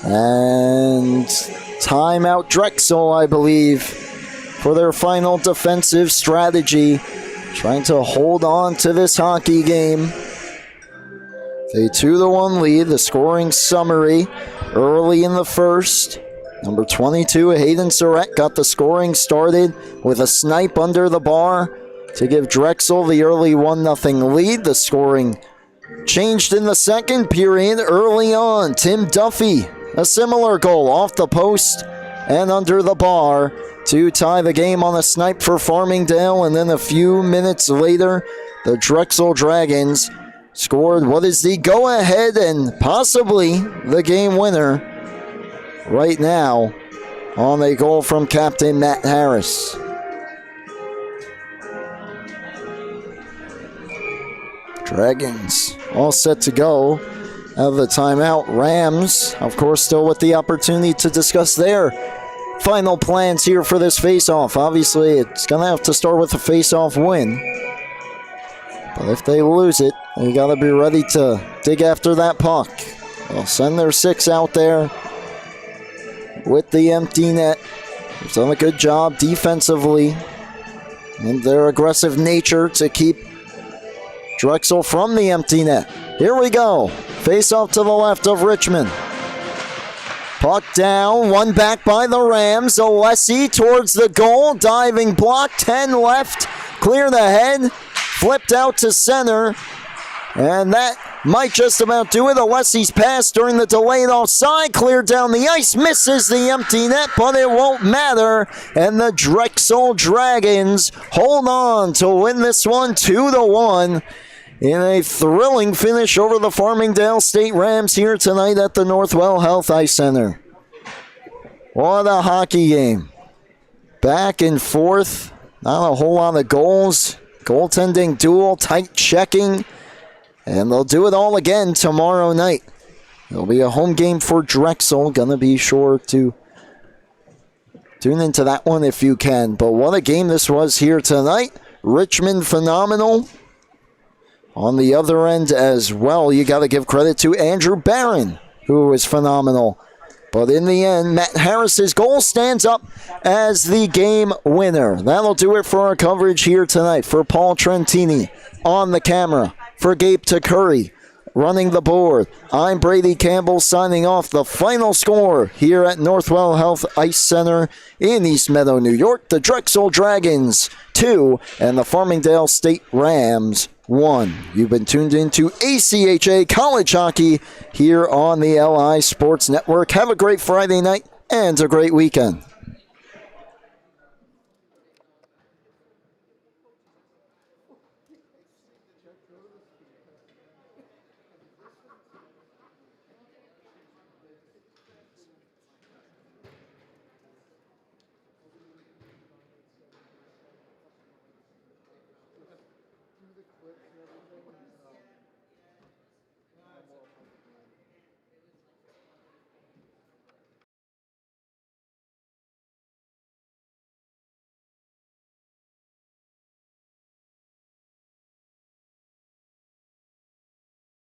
And timeout Drexel, I believe, for their final defensive strategy. Trying to hold on to this hockey game. A 2-1 lead. The scoring summary early in the first. Number 22, Hayden Surratt, got the scoring started with a snipe under the bar to give Drexel the early 1-0 lead. The scoring changed in the second period early on. Tim Duffy, a similar goal off the post and under the bar to tie the game on a snipe for Farmingdale. And then a few minutes later, the Drexel Dragons scored what is the go-ahead and possibly the game winner right now on a goal from captain Matt Harris. Dragons all set to go out of the timeout. Rams, of course, still with the opportunity to discuss their final plans here for this face-off. Obviously, it's going to have to start with a face-off win. But if they lose it, they got to be ready to dig after that puck. They'll send their 6 out there with the empty net. They've done a good job defensively and their aggressive nature to keep Drexel from the empty net. Here we go. Face off to the left of Richmond. Puck down, one back by the Rams. Alessi towards the goal, diving block, 10 left. Clear the head, flipped out to center. And that might just about do it. Alessi's pass during the delayed offside, cleared down the ice, misses the empty net, but it won't matter. And the Drexel Dragons hold on to win this one 2-1 in a thrilling finish over the Farmingdale State Rams here tonight at the Northwell Health Ice Center. What a hockey game. Back and forth, not a whole lot of goals. Goaltending duel, tight checking. And they'll do it all again tomorrow night. It'll be a home game for Drexel. Gonna be sure to tune into that one if you can. But what a game this was here tonight. Richmond phenomenal. On the other end as well, you got to give credit to Andrew Barron, who was phenomenal. But in the end, Matt Harris's goal stands up as the game winner. That'll do it for our coverage here tonight. For Paul Trentini on the camera. For Gabe Takuri running the board. I'm Brady Campbell signing off. The final score here at Northwell Health Ice Center in East Meadow, New York. The Drexel Dragons 2 and the Farmingdale State Rams 1. You've been tuned into ACHA College Hockey here on the LI Sports Network. Have a great Friday night and a great weekend.